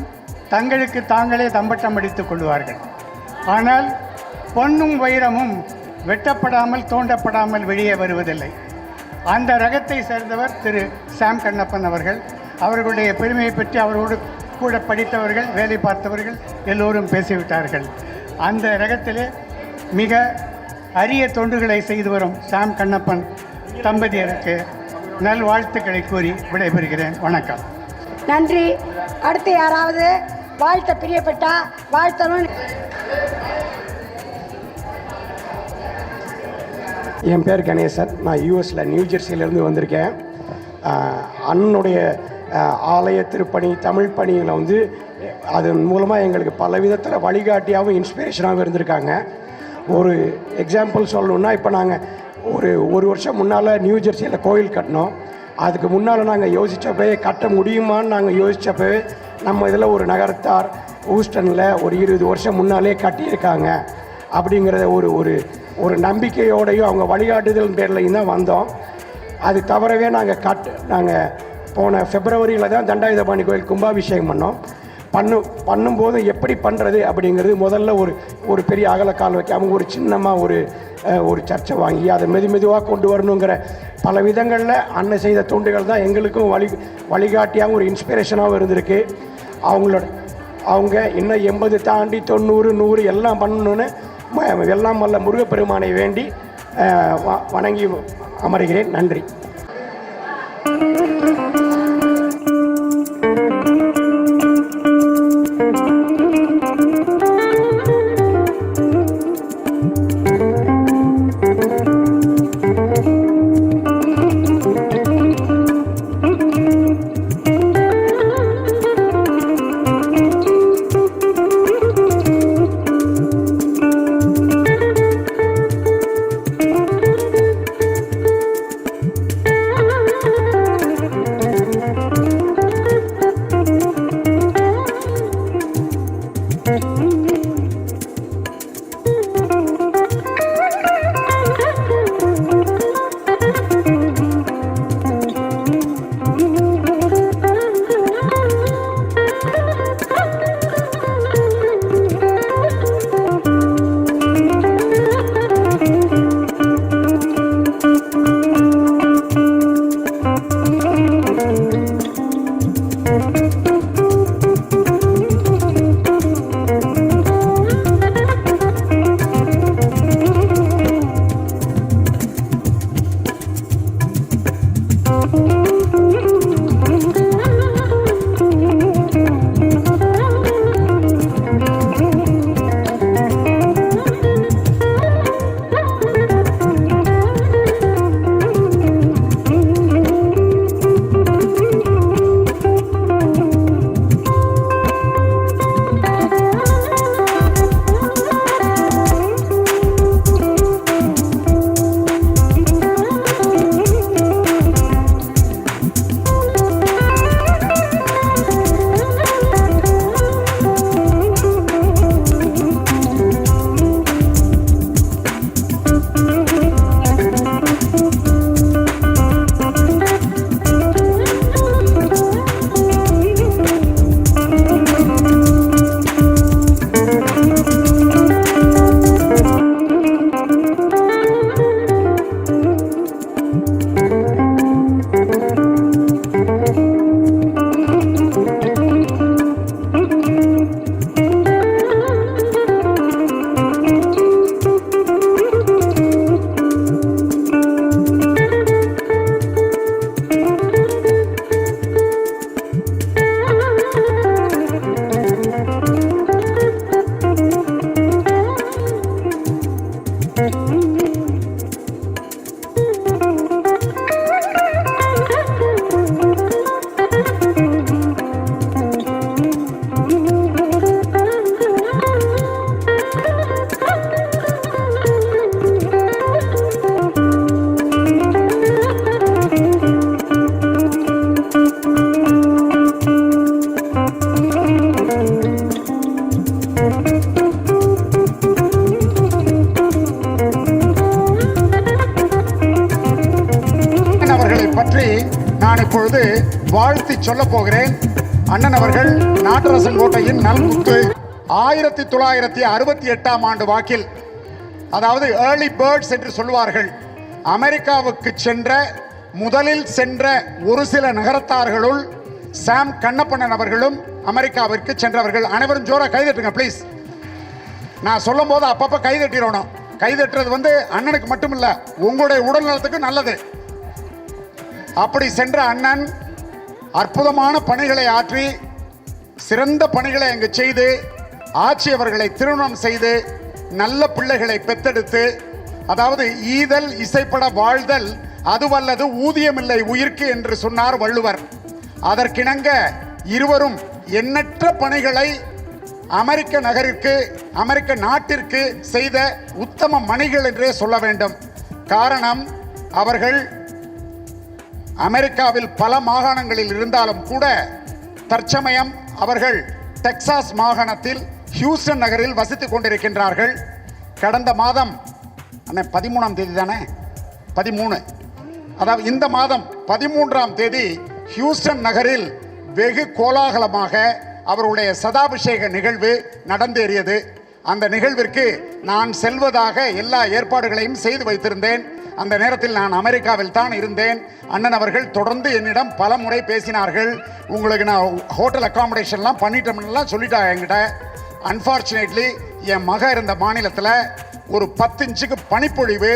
S6: தங்களுக்கு தாங்களே தம்பட்டம் அடித்துக் கொள்வார்கள். ஆனால் பொன்னும் வைரமும் வெட்டப்படாமல் தோண்டப்படாமல் வெளியே வருவதில்லை. அந்த ரகத்தை சேர்ந்தவர் திரு சாம் கண்ணப்பன் அவர்கள். அவர்களுடைய பெருமையை பற்றி அவரோடு கூட படித்தவர்கள், வேலை பார்த்தவர்கள் எல்லோரும் பேசிவிட்டார்கள். அந்த ரகத்திலே மிக அரிய தொண்டுகளை செய்து வரும் சாம் கண்ணப்பன் தம்பதியருக்கு நல்வாழ்த்துக்களை கூறி விடைபெறுகிறேன். வணக்கம்.
S2: நன்றி. அடுத்து யாராவது வாழ்த்த பிரியப்பட்டா வாழ்த்தணும்.
S10: என் பேர் கணேசன். நான் யூஎஸில் நியூ ஜெர்சியிலேருந்து வந்திருக்கேன். அண்ணனுடைய ஆலய திருப்பணி, தமிழ் பணியில் அதன் மூலமாக எங்களுக்கு பல விதத்தில் வழிகாட்டியாகவும் இன்ஸ்பிரேஷனாகவும் இருந்திருக்காங்க. ஒரு எக்ஸாம்பிள் சொல்லணுன்னா, இப்போ நாங்கள் ஒரு வருஷம் முன்னால் நியூ ஜெர்சியில் கோயில் கட்டினோம். அதுக்கு முன்னால் நாங்கள் யோசித்தப்போ கட்ட முடியுமான்னு நாங்கள் யோசித்தப்போ நம்ம இதில் ஒரு நகரத்தார் ஹூஸ்டனில் ஒரு 20 வருஷம் முன்னாலே கட்டியிருக்காங்க அப்படிங்கிறத ஒரு நம்பிக்கையோடையும் அவங்க வழிகாட்டுதல் பேர்லையும் தான் வந்தோம். அது தவிரவே நாங்கள் போன பிப்ரவரியில் தான் தண்டாயுதபாணி கோயில் கும்பாபிஷேகம் பண்ணோம். பண்ணும்போது எப்படி பண்ணுறது அப்படிங்கிறது முதல்ல ஒரு பெரிய அகலக்கால் வைக்காமல் ஒரு சின்னமாக ஒரு சர்ச்சை வாங்கி அதை மெதுவாக கொண்டு வரணுங்கிற பல விதங்களில் அண்ணன் செய்த தொண்டுகள் தான் எங்களுக்கும் வழிகாட்டியாகவும் ஒரு இன்ஸ்பிரேஷனாகவும் இருந்திருக்கு. அவங்க இன்னும் 80 தாண்டி 90 100 எல்லாம் பண்ணணுன்னு எல்லாம் வல்ல முருகப்பெருமானை வேண்டி வணங்கி அமர்கிறேன். நன்றி.
S11: பற்றி நான் இப்பொழுது வாழ்த்தி சொல்ல போகிறேன். அண்ணன் அவர்கள் நாட்டரசன் கோட்டையின் நல்முத்து 1968ஆம் ஆண்டு வாக்கில், அதாவது ஏர்லி பேர்ட்ஸ் என்று சொல்வார்கள், அமெரிக்காவுக்கு முதலில் சென்ற ஒரு சில நகரத்தார்களுள் சாம் கண்ணப்பண்ணன் அவர்களும் அமெரிக்காவிற்கு சென்றவர்கள். அனைவரும் ஜோரா கைதட்டுங்க ப்ளீஸ். நான் சொல்லும் போது அப்பப்போ கைதட்டிடணும். கைதட்டுறது அண்ணனுக்கு மட்டும் இல்லை, உங்களுடைய உடல் நலத்துக்கு நல்லது. அப்படி சென்ற அண்ணன் அற்புதமான பணிகளை ஆற்றி சிறந்த பணிகளை அங்கு செய்து ஆட்சியவர்களை திருமணம் செய்து நல்ல பிள்ளைகளை பெத்தெடுத்து, அதாவது ஈதல் இசைப்பட வாழ்தல் அதுவல்லது ஊதியமில்லை உயிர்க்கு என்று சொன்னார் வள்ளுவர். அதற்கிணங்க இருவரும் எண்ணற்ற பணிகளை அமெரிக்க நகரிற்கு அமெரிக்க நாட்டிற்கு செய்த உத்தம மணிகள் என்றே சொல்ல வேண்டும். காரணம், அவர்கள் அமெரிக்காவில் பல மாகாணங்களில் இருந்தாலும் கூட தற்சமயம் அவர்கள் டெக்சாஸ் மாகாணத்தில் ஹியூஸ்டன் நகரில் வசித்துக் கொண்டிருக்கின்றார்கள். கடந்த மாதம் 13ஆம் தேதி தானே, 13, அதாவது இந்த மாதம் 13ஆம் தேதி ஹியூஸ்டன் நகரில் வெகு கோலாகலமாக அவருடைய சதாபிஷேக நிகழ்வு நடந்தேறியது. அந்த நிகழ்விற்கு நான் செல்வதாக எல்லா ஏற்பாடுகளையும் செய்து வைத்திருந்தேன். அந்த நேரத்தில் நான் அமெரிக்காவில் தான் இருந்தேன். அண்ணன் அவர்கள் தொடர்ந்து என்னிடம் பல முறை பேசினார்கள். உங்களுக்கு நான் ஹோட்டல் அக்காமடேஷன்லாம் பண்ணிட்டோம்லாம் சொல்லிட்டாங்க என்கிட்ட. அன்ஃபார்ச்சுனேட்லி என் மக இருந்த மாநிலத்தில் ஒரு 10 இன்ச்சுக்கு பனிப்பொழிவு,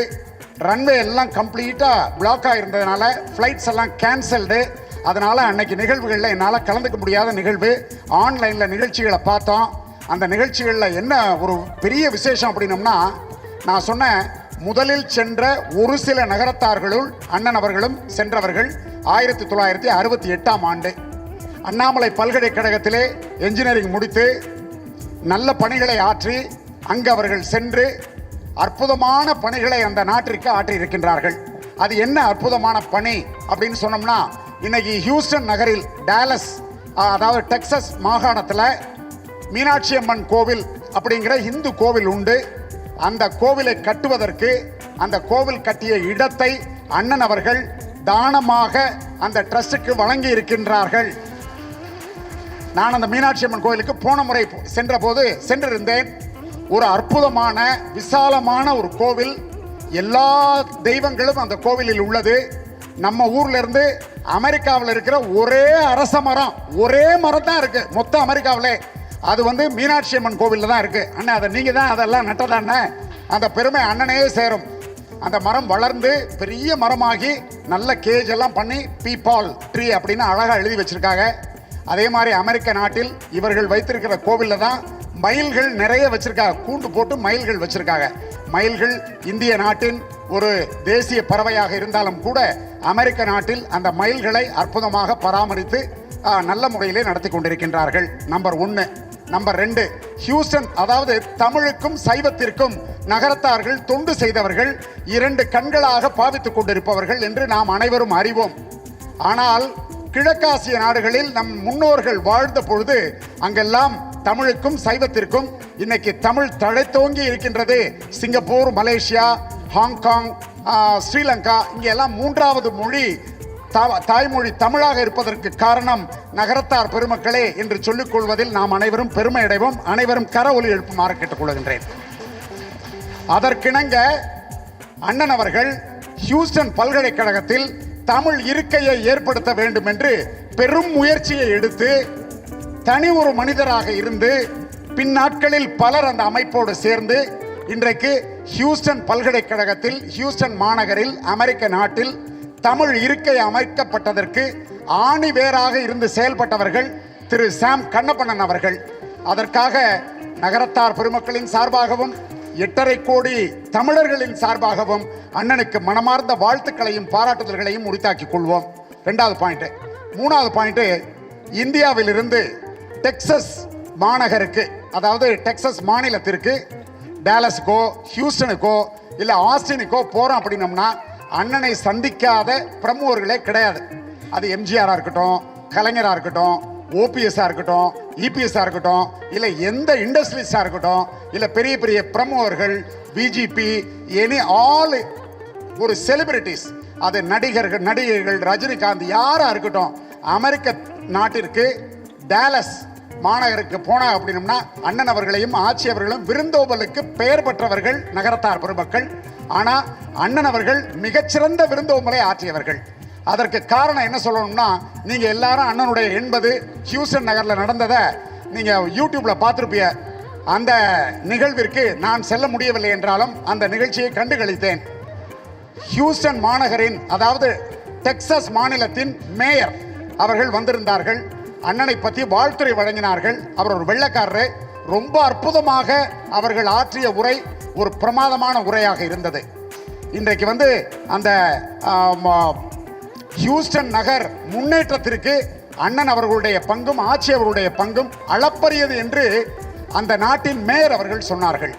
S11: ரன்வே எல்லாம் கம்ப்ளீட்டாக பிளாக் ஆகிருந்ததுனால ஃப்ளைட்ஸ் எல்லாம் கேன்சல்டு. அதனால் அன்னைக்கு நிகழ்வுகளில் என்னால் கலந்துக்க முடியாத நிகழ்வு. ஆன்லைனில் நிகழ்ச்சிகளை பார்த்தோம். அந்த நிகழ்ச்சிகளில் என்ன ஒரு பெரிய விசேஷம் அப்படின்னம்னா, நான் சொன்னேன் முதலில் சென்ற ஒரு சில நகரத்தார்களுள் அண்ணன் அவர்களும் சென்றவர்கள். 1968ஆம் ஆண்டு அண்ணாமலை பல்கலைக்கழகத்திலே என்ஜினியரிங் முடித்து நல்ல பணிகளை ஆற்றி அங்கு அவர்கள் சென்று அற்புதமான பணிகளை அந்த நாட்டிற்கு ஆற்றியிருக்கின்றார்கள். அது என்ன அற்புதமான பணி அப்படின்னு சொன்னோம்னா, இன்னைக்கு ஹியூஸ்டன் நகரில் டாலஸ், அதாவது டெக்சஸ் மாகாணத்தில் மீனாட்சி அம்மன் கோவில் அப்படிங்கிற இந்து கோவில் உண்டு. அந்த கோவிலை கட்டுவதற்கு அந்த கோவில் கட்டிய இடத்தை அண்ணன் அவர்கள் தானமாக அந்த ட்ரஸ்டுக்கு வழங்கி இருக்கின்றார்கள். நான் அந்த மீனாட்சி அம்மன் கோவிலுக்கு போன முறை சென்றிருந்தேன். ஒரு அற்புதமான விசாலமான ஒரு கோவில், எல்லா தெய்வங்களும் அந்த கோவிலில் உள்ளது. நம்ம ஊர்ல இருந்து அமெரிக்காவில் இருக்கிற ஒரே அரச மரம், ஒரே மரம் தான் இருக்கு மொத்த அமெரிக்காவிலே. அது மீனாட்சி அம்மன் கோவிலில் தான் இருக்கு. அண்ணன் அதை நீங்க தான் அதெல்லாம் நட்டதானே, அந்த பெருமை அண்ணனே சேரும். அந்த மரம் வளர்ந்து பெரிய மரமாகி நல்ல கேஜ் எல்லாம் பண்ணி பீப்பால் ட்ரீ அப்படின்னு அழகாக எழுதி வச்சிருக்காங்க. அதே மாதிரி அமெரிக்க நாட்டில் இவர்கள் வைத்திருக்கிற கோவிலில் தான் மயில்கள் நிறைய வச்சிருக்காங்க. கூண்டு போட்டு மயில்கள் வச்சிருக்காங்க. மயில்கள் இந்திய நாட்டின் ஒரு தேசிய பறவையாக இருந்தாலும் கூட அமெரிக்க நாட்டில் அந்த மயில்களை அற்புதமாக பராமரித்து நல்ல முறையிலே நடத்தி கொண்டிருக்கின்றார்கள். நம்பர் 1. நம்பர் 2, ஹியூஸ்டன், அதாவது தமிழுக்கும் சைவத்திற்கும் நகரத்தார்கள் தொண்டு செய்தவர்கள், 2 கண்களாக பாவித்துக் கொண்டிருப்பவர்கள் என்று நாம் அனைவரும் அறிவோம். ஆனால் கிழக்காசிய நாடுகளில் நம் முன்னோர்கள் வாழ்ந்த பொழுது அங்கெல்லாம் தமிழுக்கும் சைவத்திற்கும் இன்னைக்கு தமிழ் தழைத்தோங்கி இருக்கின்றது. சிங்கப்பூர், மலேசியா, ஹாங்காங், ஸ்ரீலங்கா, இங்கெல்லாம் 3வது மொழி தாய்மொழி தமிழாக இருப்பதற்கு காரணம் நகரத்தார் பெருமக்களே என்று சொல்லிக் கொள்வதில் நாம் அனைவரும் பெருமை அடைவோம். அனைவரும் கர ஒலி எழுப்புமாறு கேட்டுக்கொள்கின்றேன். அதற்கிணங்க அண்ணன் அவர்கள் ஹியூஸ்டன் பல்கலைக்கழகத்தில் தமிழ் இருக்கையை ஏற்படுத்த வேண்டும் என்று பெரும் முயற்சியை எடுத்து தனி ஒரு மனிதராக இருந்து பின்னாட்களில் பலர் அந்த அமைப்போடு சேர்ந்து இன்றைக்கு ஹியூஸ்டன் பல்கலைக்கழகத்தில் ஹியூஸ்டன் மாநகரில் அமெரிக்க நாட்டில் தமிழ் இருக்கை அமைக்கப்பட்டதற்கு ஆணி வேராக இருந்து செயல்பட்டவர்கள் திரு சாம் கண்ணப்பண்ணன் அவர்கள். அதற்காக நகரத்தார் பெருமக்களின் சார்பாகவும் 8.5 கோடி தமிழர்களின் சார்பாகவும் அண்ணனுக்கு மனமார்ந்த வாழ்த்துக்களையும் பாராட்டுதல்களையும் உரித்தாக்கிக் கொள்வோம். 2வது பாயிண்ட். 3வது பாயிண்ட், இந்தியாவிலிருந்து டெக்சஸ் மாநகருக்கு, அதாவது டெக்சஸ் மாநிலத்திற்கு டாலஸுக்கோ ஹியூஸ்டனுக்கோ இல்லை ஆஸ்டினுக்கோ போகிறோம் அப்படின்னம்னா அண்ணனை சந்திக்காத பிரமுகர்களே கிடையாது. அது எம்ஜிஆராக இருக்கட்டும், கலைஞராக இருக்கட்டும், ஓபிஎஸ்ஸாக இருக்கட்டும், இபிஎஸ்ஸாக இருக்கட்டும், இல்லை எந்த இண்டஸ்ட்ரியலிஸ்டாக இருக்கட்டும், இல்லை பெரிய பெரிய பிரமுகர்கள், பிஜிபி, எனி ஆல் ஒரு செலிபிரிட்டிஸ், அது நடிகைகள் ரஜினிகாந்த் யாராக இருக்கட்டும், அமெரிக்க நாட்டிற்கு டாலஸ் மாநகருக்கு போனா அப்படின்னா அண்ணன் அவர்களையும் ஆட்சி அவர்களும் விருந்தோம்பலுக்கு பெயர் பெற்றவர்கள் நகரத்தார் பெருமக்கள். ஆனால் அண்ணன் அவர்கள் மிகச்சிறந்த விருந்தோம்பலை ஆற்றியவர்கள். அதற்கு காரணம் என்ன சொல்லணும்னா, நீங்கள் எல்லாரும் அண்ணனுடைய 80 ஹியூஸ்டன் நகரில் நடந்ததை நீங்கள் யூடியூப்பில் பார்த்துருப்பீங்க. அந்த நிகழ்விற்கு நான் செல்ல முடியவில்லை என்றாலும் அந்த நிகழ்ச்சியை கண்டுகளித்தேன். ஹியூஸ்டன் மாநகரின், அதாவது டெக்சஸ் மாநிலத்தின் மேயர் அவர்கள் வந்திருந்தார்கள். அண்ணனை பற்றி வாழ்த்துரை வழங்கினார்கள். அவர் ஒரு வெள்ளைக்காரரு. ரொம்ப அற்புதமாக அவர்கள் ஆற்றிய உரை ஒரு பிரமாதமான உரையாக இருந்தது. இன்றைக்கு அந்த ஹியூஸ்டன் நகர் முன்னேற்றத்திற்கு அண்ணன் அவர்களுடைய பங்கும் ஆட்சி அவர்களுடைய பங்கும் அளப்பரியது என்று அந்த நாட்டின் மேயர் அவர்கள் சொன்னார்கள்.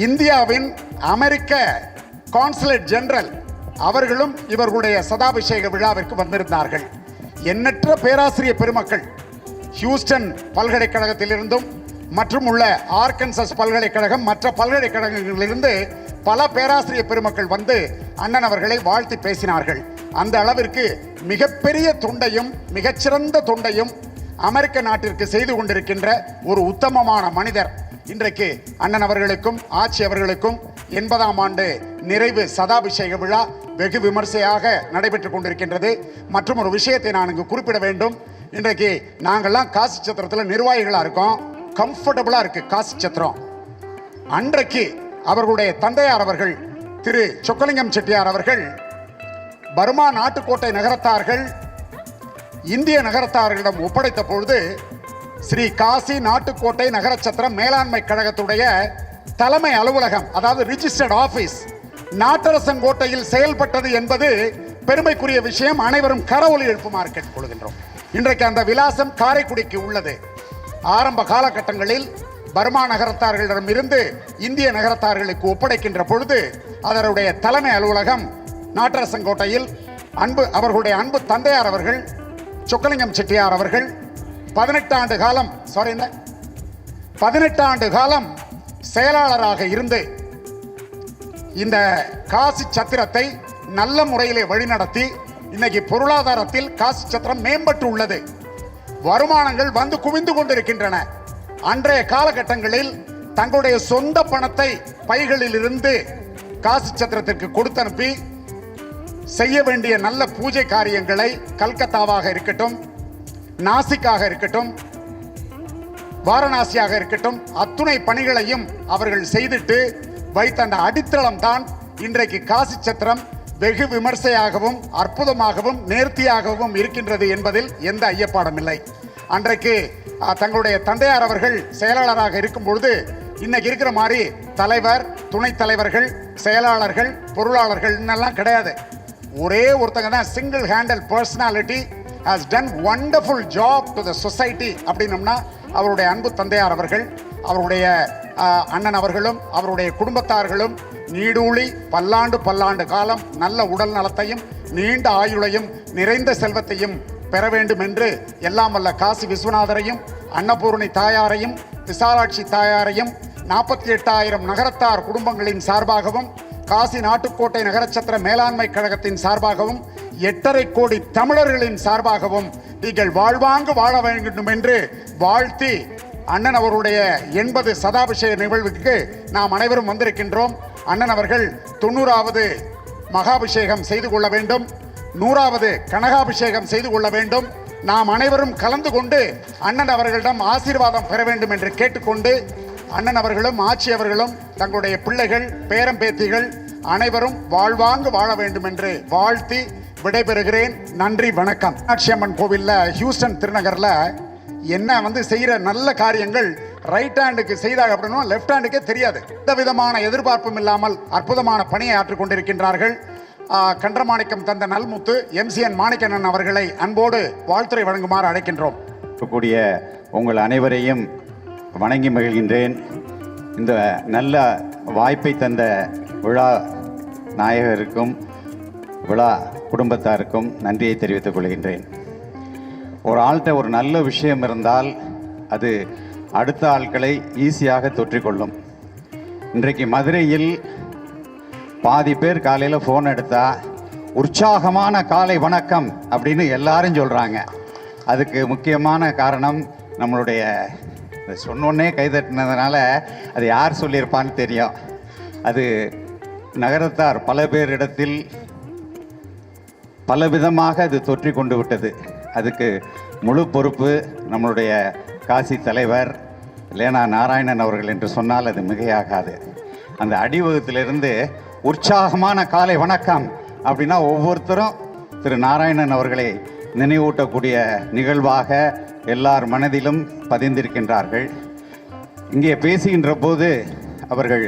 S11: இந்தியாவின் அமெரிக்க கான்சுலேட் ஜெனரல் அவர்களும் இவர்களுடைய சதாபிஷேக விழாவிற்கு வந்திருந்தார்கள். எண்ணற்ற பேராசிரியர் பெருமக்கள் ஹியூஸ்டன் பல்கலைக்கழகத்திலிருந்தும் மற்றும் உள்ள ஆர்கன்சஸ் பல்கலைக்கழகம் மற்ற பல்கலைக்கழகங்களிலிருந்து பல பேராசிரியர் பெருமக்கள் வந்து அண்ணன் அவர்களை வாழ்த்தி பேசினார்கள். அந்த அளவிற்கு மிகப்பெரிய தொண்டையும் மிகச்சிறந்த தொண்டையும் அமெரிக்க நாட்டிற்கு செய்து கொண்டிருக்கின்ற ஒரு உத்தமமான மனிதர். இன்றைக்கு அண்ணன் அவர்களுக்கும் ஆட்சி அவர்களுக்கும் 80ஆம் ஆண்டு நிறைவு சதாபிஷேக விழா வெகு விமர்சையாக நடைபெற்றுக் கொண்டிருக்கின்றது. மற்றும் ஒரு விஷயத்தை நான் இங்கு குறிப்பிட வேண்டும். இன்றைக்கு நாங்கள்லாம் காசி சத்திரத்தில் நிர்வாகிகளாக இருக்கோம், கம்ஃபர்டபுளாக இருக்குது காசி சத்திரம். அன்றைக்கு அவர்களுடைய தந்தையார் அவர்கள் திரு சொக்கலிங்கம் செட்டியார் அவர்கள் பர்மா நாட்டுக்கோட்டை நகரத்தார்கள் இந்திய நகரத்தார்களிடம் ஒப்படைத்த பொழுது ஸ்ரீ காசி நாட்டுக்கோட்டை நகரச்சத்திரம் மேலாண்மை கழகத்துடைய தலைமை அலுவலகம், அதாவது ரிஜிஸ்டர்ட் ஆபீஸ், நாட்டரசங்கோட்டையில் செயல்பட்டது என்பது பெருமைக்குரிய விஷயம். அனைவரும் கரவொலி எழுப்புமாறு கேட்டுக்கொள்கின்றோம். இன்றைக்கு அந்த விலாசம் காரைக்குடிக்கு உள்ளது. ஆரம்ப காலகட்டங்களில் பர்மா நகரத்தார்களிடம் இருந்து இந்திய நகரத்தார்களுக்கு ஒப்படைக்கின்ற பொழுது அதனுடைய தலைமை அலுவலகம் நாட்டரசங்கோட்டையில் அவர்களுடைய அன்பு தந்தையார் அவர்கள் சொக்கலிங்கம் செட்டியார் அவர்கள் 18 ஆண்டு காலம் செயலாளராக இருந்து இந்த காசி சத்திரத்தை நல்ல முறையிலே வழிநடத்தி இன்னைக்கு பொருளாதாரத்தில் காசி சத்திரம் மேம்பட்டு உள்ளது. வருமானங்கள் வந்து குவிந்து கொண்டிருக்கின்றன. அன்றைய காலகட்டங்களில் தங்களுடைய சொந்த பணத்தை பைகளில் இருந்து காசி சத்திரத்திற்கு கொடுத்தனுப்பி செய்ய வேண்டிய நல்ல பூஜை காரியங்களை கல்கத்தாவாக இருக்கட்டும், நாசிக்காக இருக்கட்டும், வாரணாசியாக இருக்கட்டும், அத்துணை பணிகளையும் அவர்கள் செய்துட்டு வைத்த அந்த அடித்தளம் தான் இன்றைக்கு காசி சத்திரம் வெகு விமர்சையாகவும் அற்புதமாகவும் நேர்த்தியாகவும் இருக்கின்றது என்பதில் எந்த ஐயப்பாடும் இல்லை. அன்றைக்கு தங்களுடைய தந்தையார் அவர்கள் செயலாளராக இருக்கும் பொழுது இன்னைக்கு இருக்கிற மாதிரி தலைவர், துணைத் தலைவர்கள், செயலாளர்கள், பொருளாளர்கள் எல்லாம் கிடையாது. ஒரே ஒருத்தங்க தான் single handle personality has done wonderful job to the society அப்படின்னம்னா அவருடைய அன்பு தந்தையார் அவர்கள், அவருடைய அண்ணன் அவர்களும் அவருடைய குடும்பத்தார்களும் நீடூழி பல்லாண்டு காலம் நல்ல உடல் நலத்தையும் நீண்ட ஆயுளையும் நிறைந்த செல்வத்தையும் பெற வேண்டும் என்று எல்லாம் வல்ல காசி விஸ்வநாதரையும் அன்னபூர்ணி தாயாரையும் விசாலாட்சி தாயாரையும் 48,000 நகரத்தார் குடும்பங்களின் சார்பாகவும் காசி நாட்டுக்கோட்டை நகரச்சத்திர மேலாண்மை கழகத்தின் சார்பாகவும் 8.5 கோடி தமிழர்களின் சார்பாகவும் நீங்கள் வாழ்வாங்கு வாழ வேண்டும் என்று வாழ்த்தி அண்ணன் அவருடைய 80 சதாபிஷேக நிகழ்வுக்கு நாம் அனைவரும் வந்திருக்கின்றோம். அண்ணன் அவர்கள் 90வது மகாபிஷேகம் செய்து கொள்ள வேண்டும், 100வது கனகாபிஷேகம் செய்து கொள்ள வேண்டும். நாம் அனைவரும் கலந்து கொண்டு அண்ணன் அவர்களிடம் ஆசீர்வாதம் பெற வேண்டும் என்று கேட்டுக்கொண்டு அண்ணன் அவர்களும் ஆட்சி அவர்களும் தங்களுடைய பிள்ளைகள், பேரம்பேத்திகள் அனைவரும் வாழ்வாங்கு வாழ வேண்டும் என்று வாழ்த்தி விடைபெறுகிறேன். நன்றி, வணக்கம். மீனாட்சி அம்மன் கோவிலில் ஹியூஸ்டன் திருநகரில் என்ன செய்கிற நல்ல காரியங்கள் ரைட் ஹேண்டுக்கு செய்தாக அப்படின்னா லெஃப்ட் ஹேண்டுக்கே தெரியாது. எந்த விதமான எதிர்பார்ப்பும் இல்லாமல் அற்புதமான பணியை ஆற்றிக் கொண்டிருக்கின்றார்கள். கன்றமாணிக்கம் தந்த நல்முத்து MCN மாணிக்கண்ணன் அவர்களை அன்போடு வாழ்த்துரை வழங்குமாறு அழைக்கின்றோம்.
S12: கூடிய உங்கள் அனைவரையும் வணங்கி மகிழ்கின்றேன். இந்த நல்ல வாய்ப்பை தந்த விழா நாயகருக்கும் விழா குடும்பத்தாருக்கும் நன்றியை தெரிவித்துக் கொள்கின்றேன். ஒரு ஆள்கிட்ட ஒரு நல்ல விஷயம் இருந்தால் அது அடுத்த ஆட்களை ஈஸியாக தொற்றிக்கொள்ளும். இன்றைக்கு மதுரையில் பாதி பேர் காலையில் ஃபோன் எடுத்தால் உற்சாகமான காலை வணக்கம் அப்படின்னு எல்லாரும் சொல்கிறாங்க. அதுக்கு முக்கியமான காரணம் நம்மளுடைய சொன்னோன்னே கைதட்டினதுனால அது யார் சொல்லியிருப்பான்னு தெரியும். அது நகரத்தார் பல பேரிடத்தில் பலவிதமாக அது தொற்றி கொண்டு விட்டது. அதுக்கு முழு பொறுப்பு நம்மளுடைய காசி தலைவர் லேனா நாராயணன் அவர்கள் என்று சொன்னால் அது மிகையாகாது. அந்த அடிவகத்திலிருந்து உற்சாகமான காலை வணக்கம் அப்படின்னா ஒவ்வொருத்தரும் திரு நாராயணன் அவர்களை நினைவூட்டக்கூடிய நிகழ்வாக எல்லார் மனதிலும் பதிந்திருக்கின்றார்கள். இங்கே பேசுகின்ற போது அவர்கள்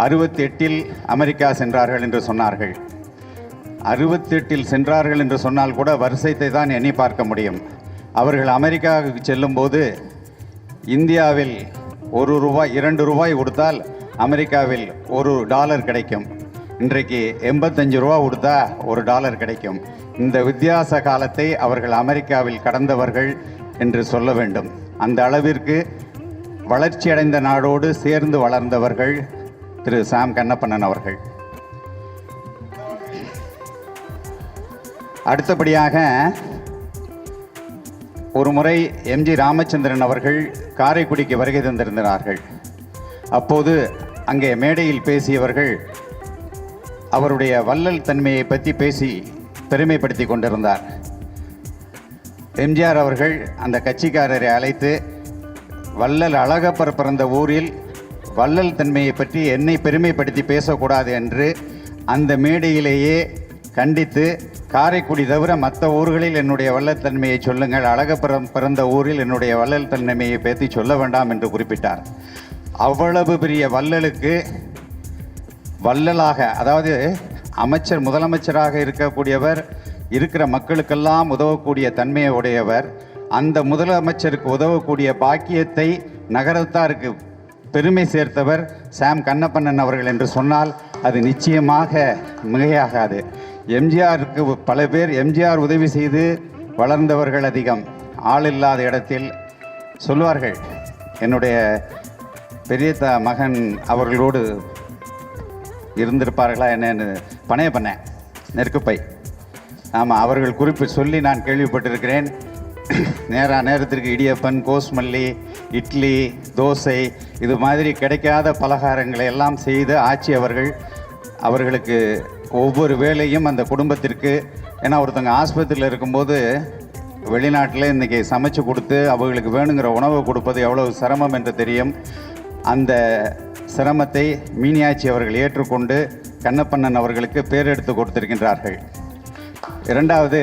S12: 68 அமெரிக்கா சென்றார்கள் என்று சொன்னார்கள். 68 சென்றார்கள் என்று சொன்னால் கூட வருஷத்தை தான் எண்ணி பார்க்க முடியும். அவர்கள் அமெரிக்காவுக்கு செல்லும்போது இந்தியாவில் ₹1 2 கொடுத்தால் அமெரிக்காவில் $1 கிடைக்கும். இன்றைக்கு $85 கொடுத்தா $1 கிடைக்கும். இந்த வித்தியாச காலத்தை அவர்கள் அமெரிக்காவில் கடந்தவர்கள் என்று சொல்ல வேண்டும். அந்த அளவிற்கு வளர்ச்சியடைந்த நாடோடு சேர்ந்து வளர்ந்தவர்கள் திரு சாம் கண்ணப்பண்ணன் அவர்கள். அடுத்தபடியாக ஒரு முறை எம்ஜி ராமச்சந்திரன் அவர்கள் காரைக்குடிக்கு வருகை தந்திருந்தார்கள். அப்போது அங்கே மேடையில் பேசியவர்கள் அவருடைய வள்ளல் தன்மையை பற்றி பேசி பெருமைப்படுத்தி கொண்டிருந்தார். எம்ஜிஆர் அவர்கள் அந்த கட்சிக்காரரை அழைத்து, வள்ளல் அழகப்பர் பிறந்த ஊரில் வள்ளல் தன்மையை பற்றி என்னை பெருமைப்படுத்தி பேசக்கூடாது என்று அந்த மேடையிலேயே கண்டித்து, காரைக்குடி தவிர மற்ற ஊர்களில் என்னுடைய வள்ளல் தன்மையை சொல்லுங்கள், அழகப்பர் பிறந்த ஊரில் என்னுடைய வள்ளல் தன்மையை பற்றி சொல்ல வேண்டாம் என்று குறிப்பிட்டார். அவ்வளவு பெரிய வள்ளலுக்கு வள்ளலாக, அதாவது அமைச்சர் முதலமைச்சராக இருக்கக்கூடியவர் இருக்கிற மக்களுக்கெல்லாம் உதவக்கூடிய தன்மையை உடையவர், அந்த முதலமைச்சருக்கு உதவக்கூடிய பாக்கியத்தை நகரத்தாருக்கு பெருமை சேர்த்தவர் சாம் கண்ணப்பண்ணன் அவர்கள் என்று சொன்னால் அது நிச்சயமாக மிகையாகாது. எம்ஜிஆருக்கு பல பேர் எம்ஜிஆர் உதவி செய்து வளர்ந்தவர்கள் அதிகம். ஆள் இல்லாத இடத்தில் சொல்வார்கள், என்னுடைய பெரிய மகன் அவர்களோடு இருந்திருப்பார்களா என்னன்னு பணைய பண்ணேன் நெருக்குப்பை. ஆமாம், அவர்கள் குறிப்பு சொல்லி நான் கேள்விப்பட்டிருக்கிறேன். நேரத்திற்கு இடியப்பன், கோஸ்மல்லி, இட்லி, தோசை இது மாதிரி கிடைக்காத பலகாரங்களை எல்லாம் செய்து ஆட்சி அவர்களுக்கு ஒவ்வொரு வேலையும் அந்த குடும்பத்திற்கு, ஏன்னா ஒருத்தங்க ஆஸ்பத்திரியில் இருக்கும்போது வெளிநாட்டில் இன்றைக்கி சமைச்சு கொடுத்து அவர்களுக்கு வேணுங்கிற உணவை கொடுப்பது எவ்வளவு சிரமம் என்று தெரியும். அந்த சிரமத்தை மீனியாட்சி அவர்கள் ஏற்றுக்கொண்டு கண்ணப்பண்ணன் அவர்களுக்கு பேரெடுத்து கொடுத்திருக்கின்றார்கள். இரண்டாவது,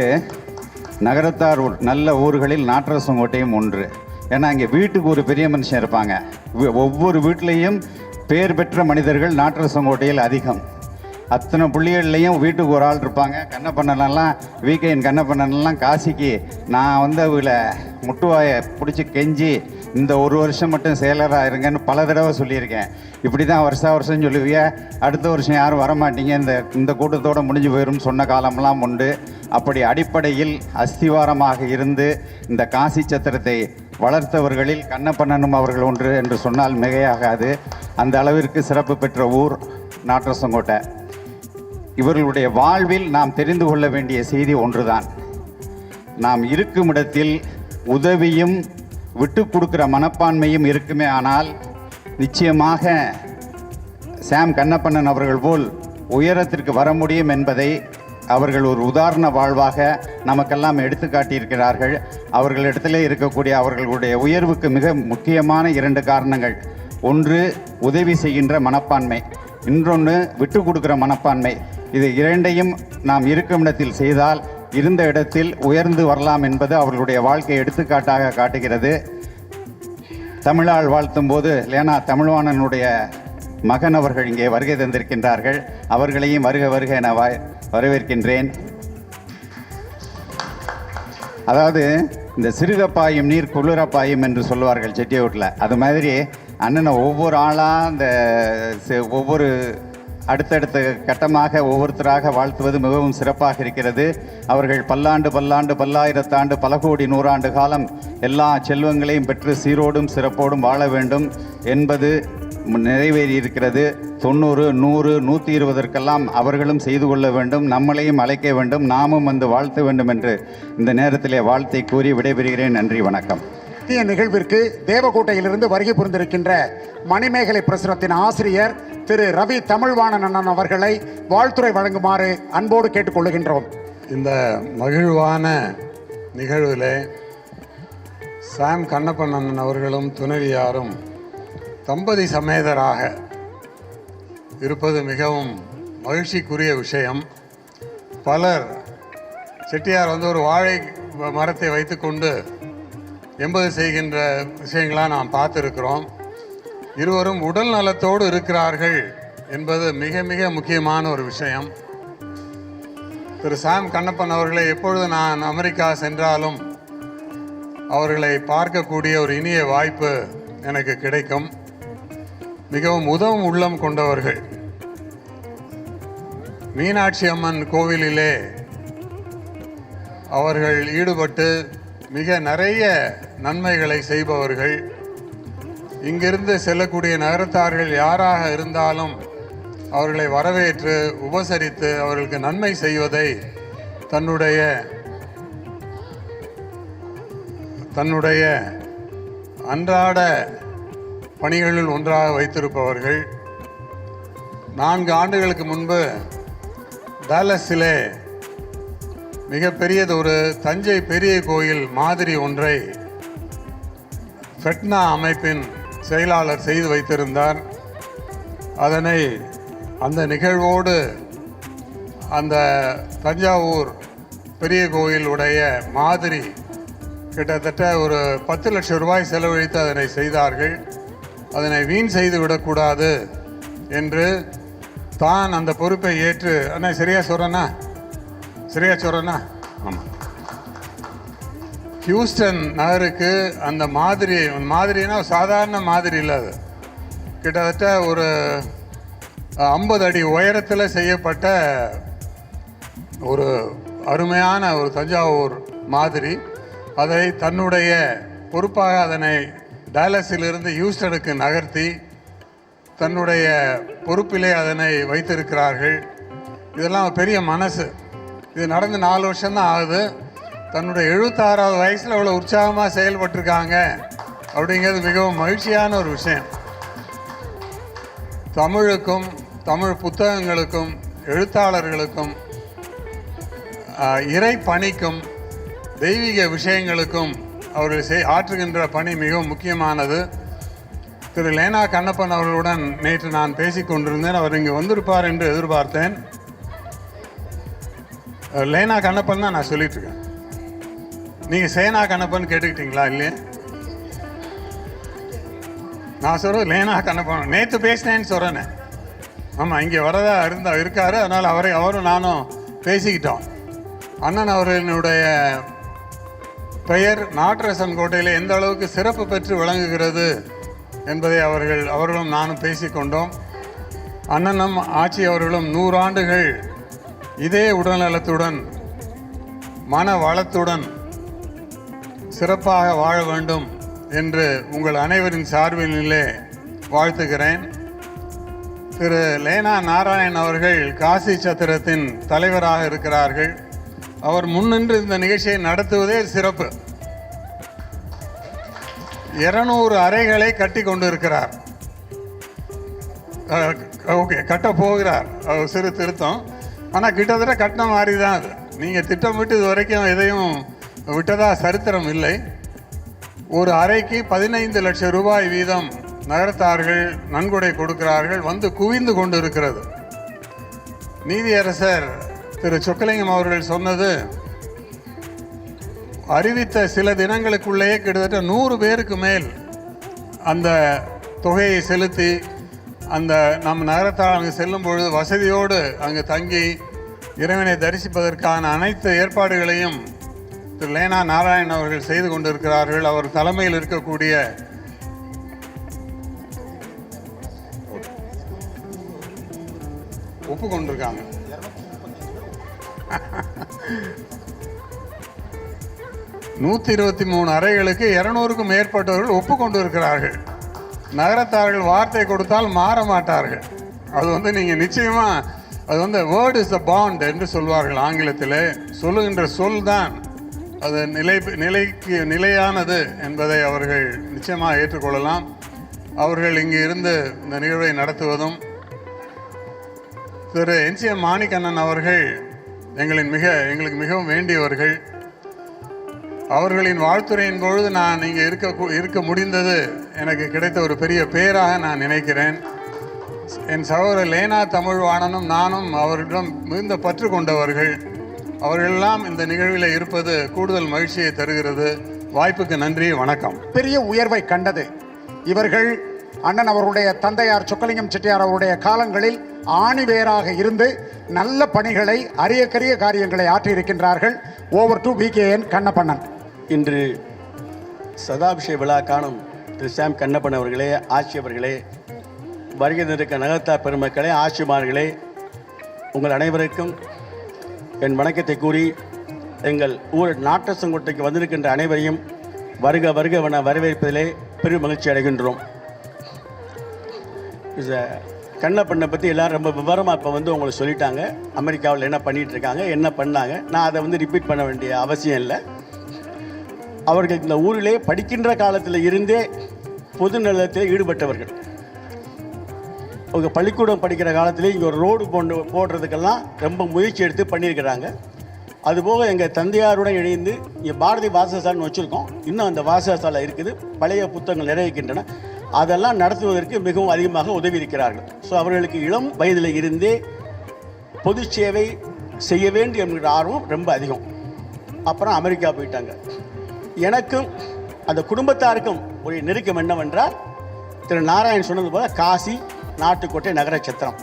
S12: நகரத்தார் நல்ல ஊர்களில் நாட்டரசங்கோட்டையும் ஒன்று. ஏன்னா இங்கே வீட்டுக்கு ஒரு பெரிய மனுஷன் இருப்பாங்க. ஒவ்வொரு வீட்டிலையும் பேர் பெற்ற மனிதர்கள் நாட்டரசங்கோட்டையில் அதிகம். அத்தனை புள்ளிகள்லையும் வீட்டுக்கு ஒரு ஆள் இருப்பாங்க. கண்ணப்பண்ணனெல்லாம் வீக்கையின் கண்ணப்பண்ணனெல்லாம் காசிக்கு நான் அவங்கள முட்டுவாயை பிடிச்சி கெஞ்சி இந்த ஒரு வருஷம் மட்டும் செயலராக இருங்கன்னு பல தடவை சொல்லியிருக்கேன். இப்படி தான் வருஷம் சொல்லுவிய, அடுத்த வருஷம் யாரும் வரமாட்டீங்க, இந்த கூட்டத்தோடு முடிஞ்சு போயிடும் சொன்ன காலமெல்லாம் உண்டு. அப்படி அடிப்படையில் அஸ்திவாரமாக இருந்து இந்த காசி சத்திரத்தை வளர்த்தவர்களில் கண்ணப்பண்ணனும் அவர்கள் ஒன்று என்று சொன்னால் மிகையாகாது. அந்த அளவிற்கு சிறப்பு பெற்ற ஊர் நாட்டரசங்கோட்டை. இவர்களுடைய வாழ்வில் நாம் தெரிந்து கொள்ள வேண்டிய செய்தி ஒன்றுதான். நாம் இருக்கும் இடத்தில் உதவியும் விட்டு கொடுக்குற மனப்பான்மையும் இருக்குமே ஆனால் நிச்சயமாக சாம் கண்ணப்பண்ணன் அவர்கள் போல் உயரத்திற்கு வர முடியும் என்பதை அவர்கள் ஒரு உதாரண வாழ்வாக நமக்கெல்லாம் எடுத்து காட்டியிருக்கிறார்கள். அவர்களிடத்திலே இருக்கக்கூடிய அவர்களுடைய உயர்வுக்கு மிக முக்கியமான 2 காரணங்கள். ஒன்று உதவி செய்கின்ற மனப்பான்மை, இன்னொன்று விட்டு கொடுக்குற மனப்பான்மை. இது 2ஐயும் நாம் இருக்கும் இடத்தில் செய்தால் இருந்த இடத்தில் உயர்ந்து வரலாம் என்பது அவர்களுடைய வாழ்க்கையை எடுத்துக்காட்டாக காட்டுகிறது. தமிழால் வாழ்த்தும் போது லேனா தமிழ்வாணனுடைய மகன் அவர்கள் இங்கே வருகை தந்திருக்கின்றார்கள். அவர்களையும் வருக வருக என வரவேற்கின்றேன். அதாவது இந்த சிறுகப்பாயும் நீர் குளிரப்பாயும் என்று சொல்லுவார்கள் செட்டியூட்டில். அது மாதிரி அண்ணனை ஒவ்வொரு ஆளாக இந்த ஒவ்வொரு அடுத்தடுத்த கட்டமாக ஒவ்வொருத்தராக வாழ்த்துவது மிகவும் சிறப்பாக இருக்கிறது. அவர்கள் பல்லாண்டு பல்லாயிரத்தாண்டு பல கோடி நூறாண்டு காலம் எல்லா செல்வங்களையும் பெற்று சீரோடும் சிறப்போடும் வாழ வேண்டும் என்பது நிறைவேறி இருக்கிறது. 90, 100, 120 அவர்களும் செய்து கொள்ள வேண்டும், நம்மளையும் அழைக்க வேண்டும், நாமும் வந்து வாழ்த்த வேண்டும் என்று இந்த நேரத்திலே வாழ்த்தை கூறி விடைபெறுகிறேன். நன்றி, வணக்கம்.
S11: நிகழ்விற்கு தேவகோட்டையிலிருந்து வருகை புரிந்திருக்கின்ற மணிமேகலை பிரசுரத்தின் ஆசிரியர் திரு ரவி தமிழ்வாணன் அண்ணன் அவர்களை வாழ்த்துரை வழங்குமாறு அன்போடு கேட்டுக்கொள்ளுகின்றோம்.
S13: இந்த மகிழ்வான நிகழ்வில் சாம் கண்ணப்பண்ணன் அவர்களும் துணைவியாரும் தம்பதி சமேதராக இருப்பது மிகவும் மகிழ்ச்சிக்குரிய விஷயம். பலர் செட்டியார் ஒரு வாழை மரத்தை வைத்துக்கொண்டு எம்பது செய்கின்ற விஷயங்களாக நாம் பார்த்துருக்கிறோம். இருவரும் உடல் நலத்தோடு இருக்கிறார்கள் என்பது மிக மிக முக்கியமான ஒரு விஷயம். திரு சாம் கண்ணப்பன் அவர்களை எப்பொழுது நான் அமெரிக்கா சென்றாலும் அவர்களை பார்க்கக்கூடிய ஒரு இனிய வாய்ப்பு எனக்கு கிடைக்கும். மிகவும் உதவும் உள்ளம் கொண்டவர்கள். மீனாட்சி அம்மன் கோவிலிலே அவர்கள் ஈடுபட்டு மிக நிறைய நன்மைகளை செய்பவர்கள். இங்கிருந்து செல்லக்கூடிய நகரத்தார்கள் யாராக இருந்தாலும் அவர்களை வரவேற்று உபசரித்து அவர்களுக்கு நன்மை செய்வதை தன்னுடைய தன்னுடைய அன்றாட பணிகளில் ஒன்றாக வைத்திருப்பவர்கள் 4 ஆண்டுகளுக்கு முன்பு டாலஸிலே மிகப்பெரியதொரு தஞ்சை பெரிய கோயில் மாதிரி ஒன்றை ஃபெட்னா அமைப்பின் செயலாளர் செய்து வைத்திருந்தார். அதனை அந்த நிகழ்வோடு அந்த தஞ்சாவூர் பெரிய கோயிலுடைய மாதிரி கிட்டத்தட்ட ஒரு 10 லட்சம் ரூபாய் செலவழித்து அதனை செய்தார்கள். அதனை வீண் செய்து விடக்கூடாது என்று தான் அந்த பொறுப்பை ஏற்று, அண்ணா சரியா சொல்கிறேன்னா ஆமாம், ஹியூஸ்டன் நகருக்கு அந்த மாதிரினா சாதாரண மாதிரி இல்லை, அது கிட்டத்தட்ட ஒரு 50 அடி உயரத்தில் செய்யப்பட்ட ஒரு அருமையான ஒரு தஞ்சாவூர் மாதிரி. அதை தன்னுடைய பொறுப்பாக அதனை டாலஸிலிருந்து ஹியூஸ்டனுக்கு நகர்த்தி தன்னுடைய பொறுப்பிலே அதனை வைத்திருக்கிறார்கள். இதெல்லாம் பெரிய மனசு. இது நடந்து 4 வருஷம்தான் ஆகுது. தன்னுடைய 76வது வயசில் அவ்வளோ உற்சாகமாக செயல்பட்டிருக்காங்க அப்படிங்கிறது மிகவும் மகிழ்ச்சியான ஒரு விஷயம். தமிழுக்கும் தமிழ் புத்தகங்களுக்கும் எழுத்தாளர்களுக்கும் இறை பணிக்கும் தெய்வீக விஷயங்களுக்கும் அவர்கள் ஆற்றுகின்ற பணி மிகவும் முக்கியமானது. திரு லேனா கண்ணப்பன் அவர்களுடன் நேற்று நான் பேசிக் கொண்டிருந்தேன். அவர் இங்கே வந்திருப்பார் என்று எதிர்பார்த்தேன். லேனா கண்ணப்பன் தான் நான் சொல்லிட்டு இருக்கேன். நீங்கள் சேனா கண்ணப்பன் கேட்டுக்கிட்டீங்களா? இல்லையே, நான் சொல்கிறது லேனா கண்ணப்பன். நேற்று பேசினேன்னு சொல்கிறேனே. ஆமாம், இங்கே வரதா இருக்கார். அதனால் அவரும் நானும் பேசிக்கிட்டோம். அண்ணன் அவர்களுடைய பெயர் நாட்டரசன் கோட்டையில் எந்த அளவுக்கு சிறப்பு பெற்று விளங்குகிறது என்பதை அவர்களும் நானும் பேசிக்கொண்டோம். அண்ணனும் ஆட்சி அவர்களும் 100 ஆண்டுகள் இதே உடல்நலத்துடன் மன வளத்துடன் சிறப்பாக வாழ வேண்டும் என்று உங்கள் அனைவரின் சார்பிலே வாழ்த்துகிறேன். திரு லேனா நாராயணன் அவர்கள் காசி சத்திரத்தின் தலைவராக இருக்கிறார்கள். அவர் முன்னின்று இந்த நிகழ்ச்சியை நடத்துவதே சிறப்பு. 200 அறைகளை கட்டி கொண்டு இருக்கிறார். ஓகே, கட்ட போகிறார். சிறு திருத்தம். ஆனால் கிட்டத்தட்ட கட்டின மாதிரி தான் அது. நீங்கள் திட்டமிட்டு இது வரைக்கும் எதையும் விட்டதா சரித்திரம் இல்லை. ஒரு அறைக்கு 15 லட்சம் ரூபாய் வீதம் நகரத்தார்கள் நன்கொடை கொடுக்கிறார்கள். வந்து குவிந்து கொண்டு இருக்கிறது. நீதியரசர் திரு சொக்கலிங்கம் அவர்கள் சொன்னது, அறிவித்த சில தினங்களுக்குள்ளேயே கிட்டத்தட்ட 100 பேருக்கு மேல் அந்த தொகையை செலுத்தி அந்த நம் நகரத்தால் அங்கு செல்லும் பொழுது வசதியோடு அங்கு தங்கி இறைவனை தரிசிப்பதற்கான அனைத்து ஏற்பாடுகளையும் திரு லேனா நாராயணன் அவர்கள் செய்து கொண்டிருக்கிறார்கள். அவர் தலைமையில் இருக்கக்கூடிய ஒப்புக்கொண்டிருக்காங்க. 123 அறைகளுக்கு 200க்கும் மேற்பட்டவர்கள் ஒப்புக்கொண்டு இருக்கிறார்கள். நகரத்தார்கள் வார்த்தை கொடுத்தால் மாற மாட்டார்கள். அது நீங்கள் நிச்சயமாக அது வேர்ட் இஸ் த பாண்ட் என்று சொல்வார்கள் ஆங்கிலத்தில். சொல்லுகின்ற சொல் தான் அது நிலையானது என்பதை அவர்கள் நிச்சயமாக ஏற்றுக்கொள்ளலாம். அவர்கள் இங்கு இருந்து இந்த நிகழ்வை நடத்துவதும், திரு என்சிஎம் மாணிக்கண்ணன் அவர்கள் எங்களுக்கு மிகவும் வேண்டியவர்கள். அவர்களின் வாழ்த்துறையின் பொழுது நான் இங்கே இருக்க முடிந்தது எனக்கு கிடைத்த ஒரு பெரிய பேராக நான் நினைக்கிறேன். என் சகோதரர் லேனா தமிழ்வாணனும் நானும் அவர்களிடம் மிகுந்த பற்று கொண்டவர்கள். அவர்களெல்லாம் இந்த நிகழ்வில் இருப்பது கூடுதல் மகிழ்ச்சியை தருகிறது. வாய்ப்புக்கு நன்றி, வணக்கம்.
S11: பெரிய உயர்வை கண்டது. இவர்கள் அண்ணன் அவருடைய தந்தையார் சொக்கலிங்கம் செட்டியார் அவருடைய காலங்களில் ஆணிவேராக இருந்து நல்ல பணிகளை அரியக்கரிய காரியங்களை ஆற்றியிருக்கின்றார்கள். Over to VKN Kannappannan.
S14: இன்று சதாபிஷேக விழா காணும் திரு சாம் கண்ணப்பன் அவர்களே, ஆட்சி அவர்களே, வருகை இருக்க நகரத்தார் பெருமக்களே, ஆட்சிமார்களே, உங்கள் அனைவருக்கும் என் வணக்கத்தை கூறி எங்கள் ஊர் நாட்டரசங்கோட்டைக்கு வந்திருக்கின்ற அனைவரையும் வருக வருக என வரவேற்பதிலே பெரும் மகிழ்ச்சி அடைகின்றோம். கண்ணப்பண்ணை பற்றி எல்லோரும் ரொம்ப விவரமாக இப்போ உங்களுக்கு சொல்லிட்டாங்க. அமெரிக்காவில் என்ன பண்ணிகிட்டு இருக்காங்க, என்ன பண்ணாங்க. நான் அதை ரிப்பீட் பண்ண வேண்டிய அவசியம் இல்லை. அவர்கள் இந்த ஊரிலே படிக்கின்ற காலத்தில் இருந்தே பொது நலத்தில் ஈடுபட்டவர்கள். அவங்க பள்ளிக்கூடம் படிக்கிற காலத்திலே இங்கே ஒரு ரோடு போடுறதுக்கெல்லாம் ரொம்ப முயற்சி எடுத்து பண்ணியிருக்கிறாங்க. அதுபோக எங்கள் தந்தையாருடன் இணைந்து இங்கே பாரதி வாசகசாலைன்னு வச்சுருக்கோம். இன்னும் அந்த வாசகசாலை இருக்குது, பழைய புத்தகங்கள் நிறைய இருக்கின்றன. அதெல்லாம் நடத்துவதற்கு மிகவும் அதிகமாக உதவி இருக்கிறார்கள். ஸோ அவர்களுக்கு இளம் வயதில் இருந்தே பொது சேவை செய்ய வேண்டும் என்கிற ஆர்வம் ரொம்ப அதிகம். அப்புறம் அமெரிக்கா போயிட்டாங்க. எனக்கும் அந்த குடும்பத்தாருக்கும் ஒரு நெருக்கம் என்னவென்றால், திரு நாராயண் சொன்னது போல் காசி, நாட்டுக்கோட்டை, நகர சத்திரம்.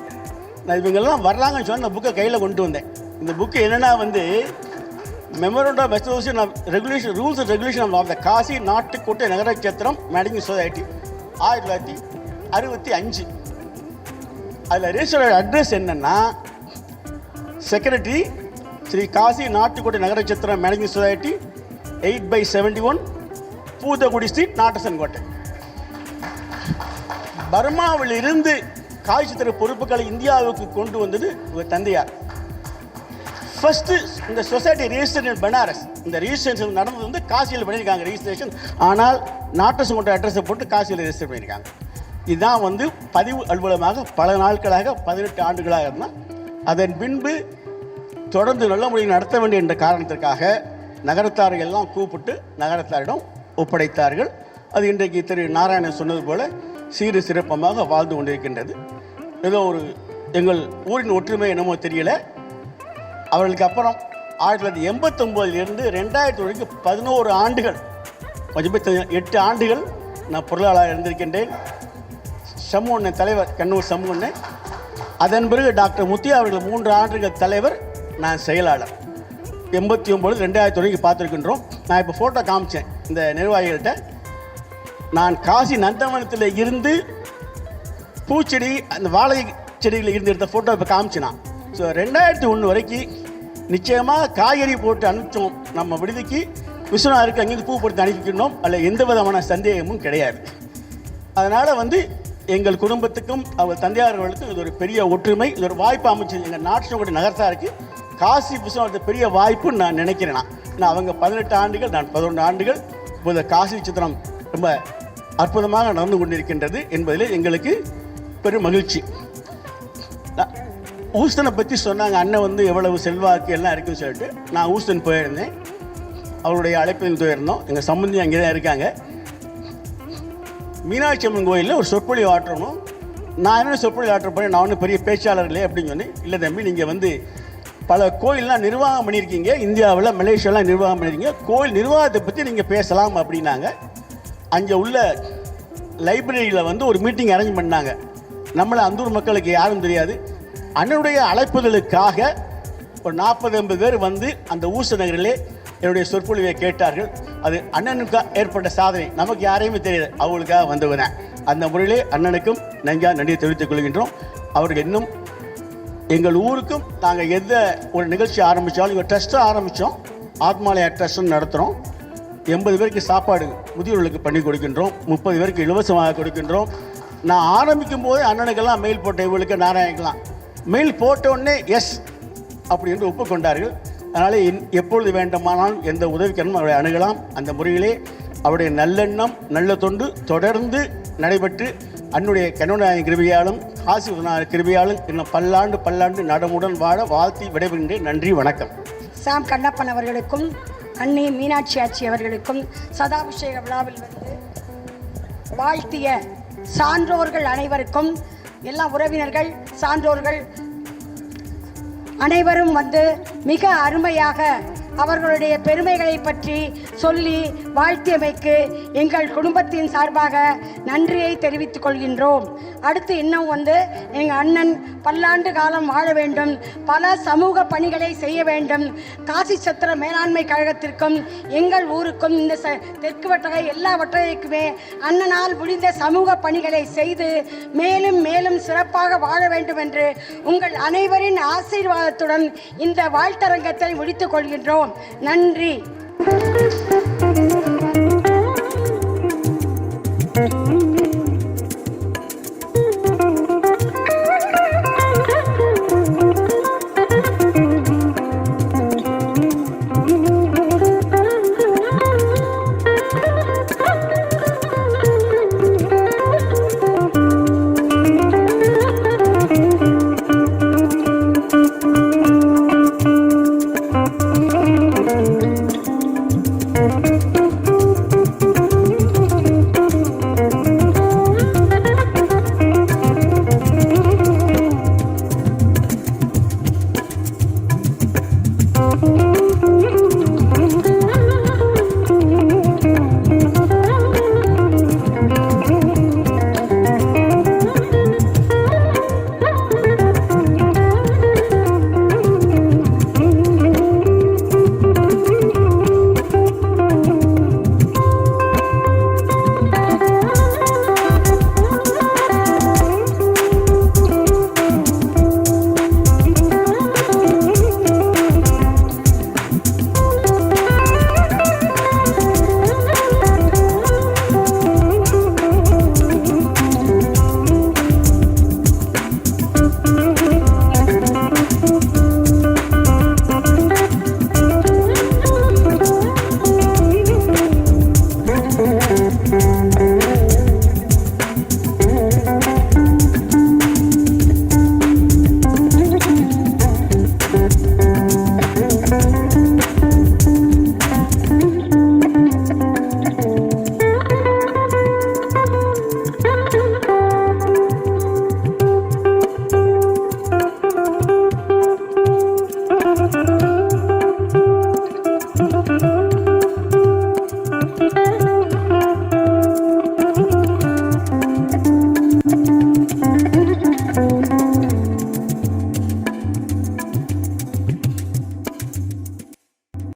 S14: நான் இவங்கெல்லாம் வர்றாங்கன்னு சொன்ன அந்த புக்கை கையில் கொண்டு வந்தேன். இந்த புக்கு என்னென்னா வந்து memorandum of association of regulation rules and regulation of the Kasi, Nattukottai, Nagara Chathiram managing society 1965. அதில் ரெஜிஸ்டர்ட் அட்ரஸ் என்னென்னா, secretary Shri Kasi Nattukottai Nagara Chathiram managing society 8/71 Poothakudi street, Nattasankottai. பர்மாவில் இருந்து காசி சித்திர பொறுப்புகளை இந்தியாவுக்கு கொண்டு வந்தது இவர் தந்தையார். ஃபர்ஸ்ட் இந்த சொசைட்டி ரெஜிஸ்ட்ரேஷன் பனாரஸ். இந்த ரெஜிஸ்ட்ரேஷன் நடந்தது வந்து காசியில் பண்ணியிருக்காங்க ரெஜிஸ்ட்ரேஷன். ஆனால் நாட்டசன்கோட்டை அட்ரஸை போட்டு காசியில் ரெஜிஸ்டர் பண்ணியிருக்காங்க. இதுதான் வந்து பதிவு அலுவலகமாக பல நாட்களாக 18 ஆண்டுகளாக இருந்தால். அதன் பின்பு தொடர்ந்து நல்ல முறையில் நடத்த வேண்டிய என்ற காரணத்திற்காக நகரத்தார்கள் எல்லாம் கூப்பிட்டு நகரத்தாரிடம் ஒப்படைத்தார்கள். அது இன்றைக்கு திரு நாராயணன் சொன்னது போல சீரு சிறப்பமாக வாழ்ந்து கொண்டிருக்கின்றது. ஏதோ ஒரு எங்கள் ஊரின் ஒற்றுமை என்னமோ தெரியல. அவர்களுக்கு அப்புறம் 1989 2000 வரைக்கும் 11 ஆண்டுகள், 8 ஆண்டுகள் நான் பொருளாளராக இருந்திருக்கின்றேன். சமூக தலைவர் கண்ணூர் சமூக. அதன் பிறகு டாக்டர் முத்தியா அவர்கள் 3 ஆண்டுகள் தலைவர், நான் செயலாளர். 89 2000 வரைக்கும் பார்த்துருக்கின்றோம். நான் இப்போ ஃபோட்டோ காமிச்சேன் இந்த நிர்வாகிகள்கிட்ட. நான் காசி நந்தவனத்தில் இருந்து பூச்செடி, அந்த வாழை செடிகளில் இருந்து எடுத்த ஃபோட்டோ இப்போ காமிச்சினான். ஸோ 2001 வரைக்கும் நிச்சயமாக காய்கறி போட்டு அனுப்பிச்சோம் நம்ம விடுதிக்கு. விஸ்வநாதருக்கு அங்கேருந்து பூ போட்டு அனுப்பிக்கணும், அதில் எந்த விதமான சந்தேகமும் கிடையாது. அதனால் வந்து எங்கள் குடும்பத்துக்கும் அவர் தந்தையார்களுக்கும் இது ஒரு பெரிய ஒற்றுமை, இது ஒரு வாய்ப்பு அமைச்சது. எங்கள் நாட்டு நகரத்தாருக்கு காசி விஸ்வநாதர் பெரிய வாய்ப்புன்னு நான் நினைக்கிறேன். நான் அவங்க 18 ஆண்டுகள், நான் 11 ஆண்டுகள். இப்போது காசி சித்திரம் ரொம்ப அற்புதமாக நடந்து கொண்டிருக்கின்றது என்பதிலே எங்களுக்கு பெரும் மகிழ்ச்சி. ஹூஸ்டனை பற்றி சொன்னாங்க, அண்ணன் வந்து எவ்வளவு செல்வாக்கு எல்லாம் இருக்குன்னு சொல்லிட்டு. நான் ஹூஸ்டன் போயிருந்தேன், அவருடைய அழைப்பில் போயிருந்தோம். எங்கள் சம்பந்தி அங்கே தான் இருக்காங்க. மீனாட்சி அம்மன் கோயிலில் ஒரு சொற்பொழி ஆற்றணும். நான் என்ன சொற்பொழி ஆற்ற போகிறேன், நான் ஒன்றும் பெரிய பேச்சாளர் இல்லை அப்படின்னு சொன்னேன். இல்லை தம்பி, நீங்கள் வந்து பல கோயிலெலாம் நிர்வாகம் பண்ணியிருக்கீங்க, இந்தியாவில் மலேசியாலாம் நிர்வாகம் பண்ணியிருக்கீங்க, கோயில் நிர்வாகத்தை பற்றி நீங்கள் பேசலாம் அப்படின்னாங்க. அங்கே உள்ள லைப்ரரியில் வந்து ஒரு மீட்டிங் அரேஞ்ச் பண்ணாங்க. நம்மளை அந்தூர் மக்களுக்கு யாரும் தெரியாது. அண்ணனுடைய அழைப்புதலுக்காக ஒரு 40-50 பேர் வந்து அந்த ஊச நகரிலே என்னுடைய சொற்பொழிவை கேட்டார்கள். அது அண்ணனுக்கு ஏற்பட்ட சாதனை, நமக்கு யாரையுமே தெரியாது, அவங்களுக்காக வந்தவன. அந்த முறையிலே அண்ணனுக்கும் நெஞ்சா நன்றியை தெரிவித்துக் கொள்கின்றோம். அவர்கள் இன்னும் எங்கள் ஊருக்கும் நாங்கள் எந்த ஒரு நிகழ்ச்சி ஆரம்பித்தாலும், இங்கே ட்ரஸ்ட்டாக ஆரம்பித்தோம், ஆத்மாலயா ட்ரஸ்ட்னு நடத்துகிறோம். 80 பேருக்கு சாப்பாடு முதியோர்களுக்கு பண்ணி கொடுக்கின்றோம், 30 பேருக்கு இலவசமாக கொடுக்கின்றோம். நான் ஆரம்பிக்கும் போது அண்ணனுக்கெல்லாம் மெயில் போட்ட இவங்களுக்கு நாராயணக்கெல்லாம் மெயில் போட்டோடனே எஸ் அப்படி என்று ஒப்புக்கொண்டார்கள். அதனால் எப்பொழுது வேண்டுமானாலும் எந்த உதவிக்கணும் அவரை அணுகலாம். அந்த முறையிலே அவருடைய நல்லெண்ணம், நல்ல தொண்டு தொடர்ந்து நடைபெற்று அன்னுடைய கருணாநிதி கிருபையாலும் காசி விஸ்வநாதர் கிருபையாலும் இன்னும் பல்லாண்டு நடமுடன் வாழ வாழ்த்தி விடைபெறுகின்றேன். நன்றி, வணக்கம்.
S2: சாம் கண்ணப்பன் அவர்களுக்கும் அன்னை மீனாட்சி ஆட்சி அவர்களுக்கும் சதாபிஷேக விழாவில் வந்து வாழ்த்திய சான்றோர்கள் அனைவருக்கும், எல்லா உறவினர்கள், சான்றோர்கள் அனைவரும் வந்து மிக அருமையாக அவர்களுடைய பெருமைகளை பற்றி சொல்லி வாழ்த்தியமைக்கு எங்கள் குடும்பத்தின் சார்பாக நன்றியை தெரிவித்துக் கொள்கின்றோம். அடுத்து இன்னும் வந்து எங்கள் அண்ணன் பல்லாண்டு காலம் வாழ வேண்டும், பல சமூக பணிகளை செய்ய வேண்டும். காசி சத்திர மேலாண்மை கழகத்திற்கும் எங்கள் ஊருக்கும் இந்த தெற்கு வட்டகை எல்லா வட்டகைக்குமே அண்ணனால் முடிந்த சமூக பணிகளை செய்து மேலும் மேலும் சிறப்பாக வாழ வேண்டும் என்று உங்கள் அனைவரின் ஆசீர்வாதத்துடன் இந்த வாழ்த்தரங்கத்தை முடித்துக் கொள்கின்றோம். நன்றி.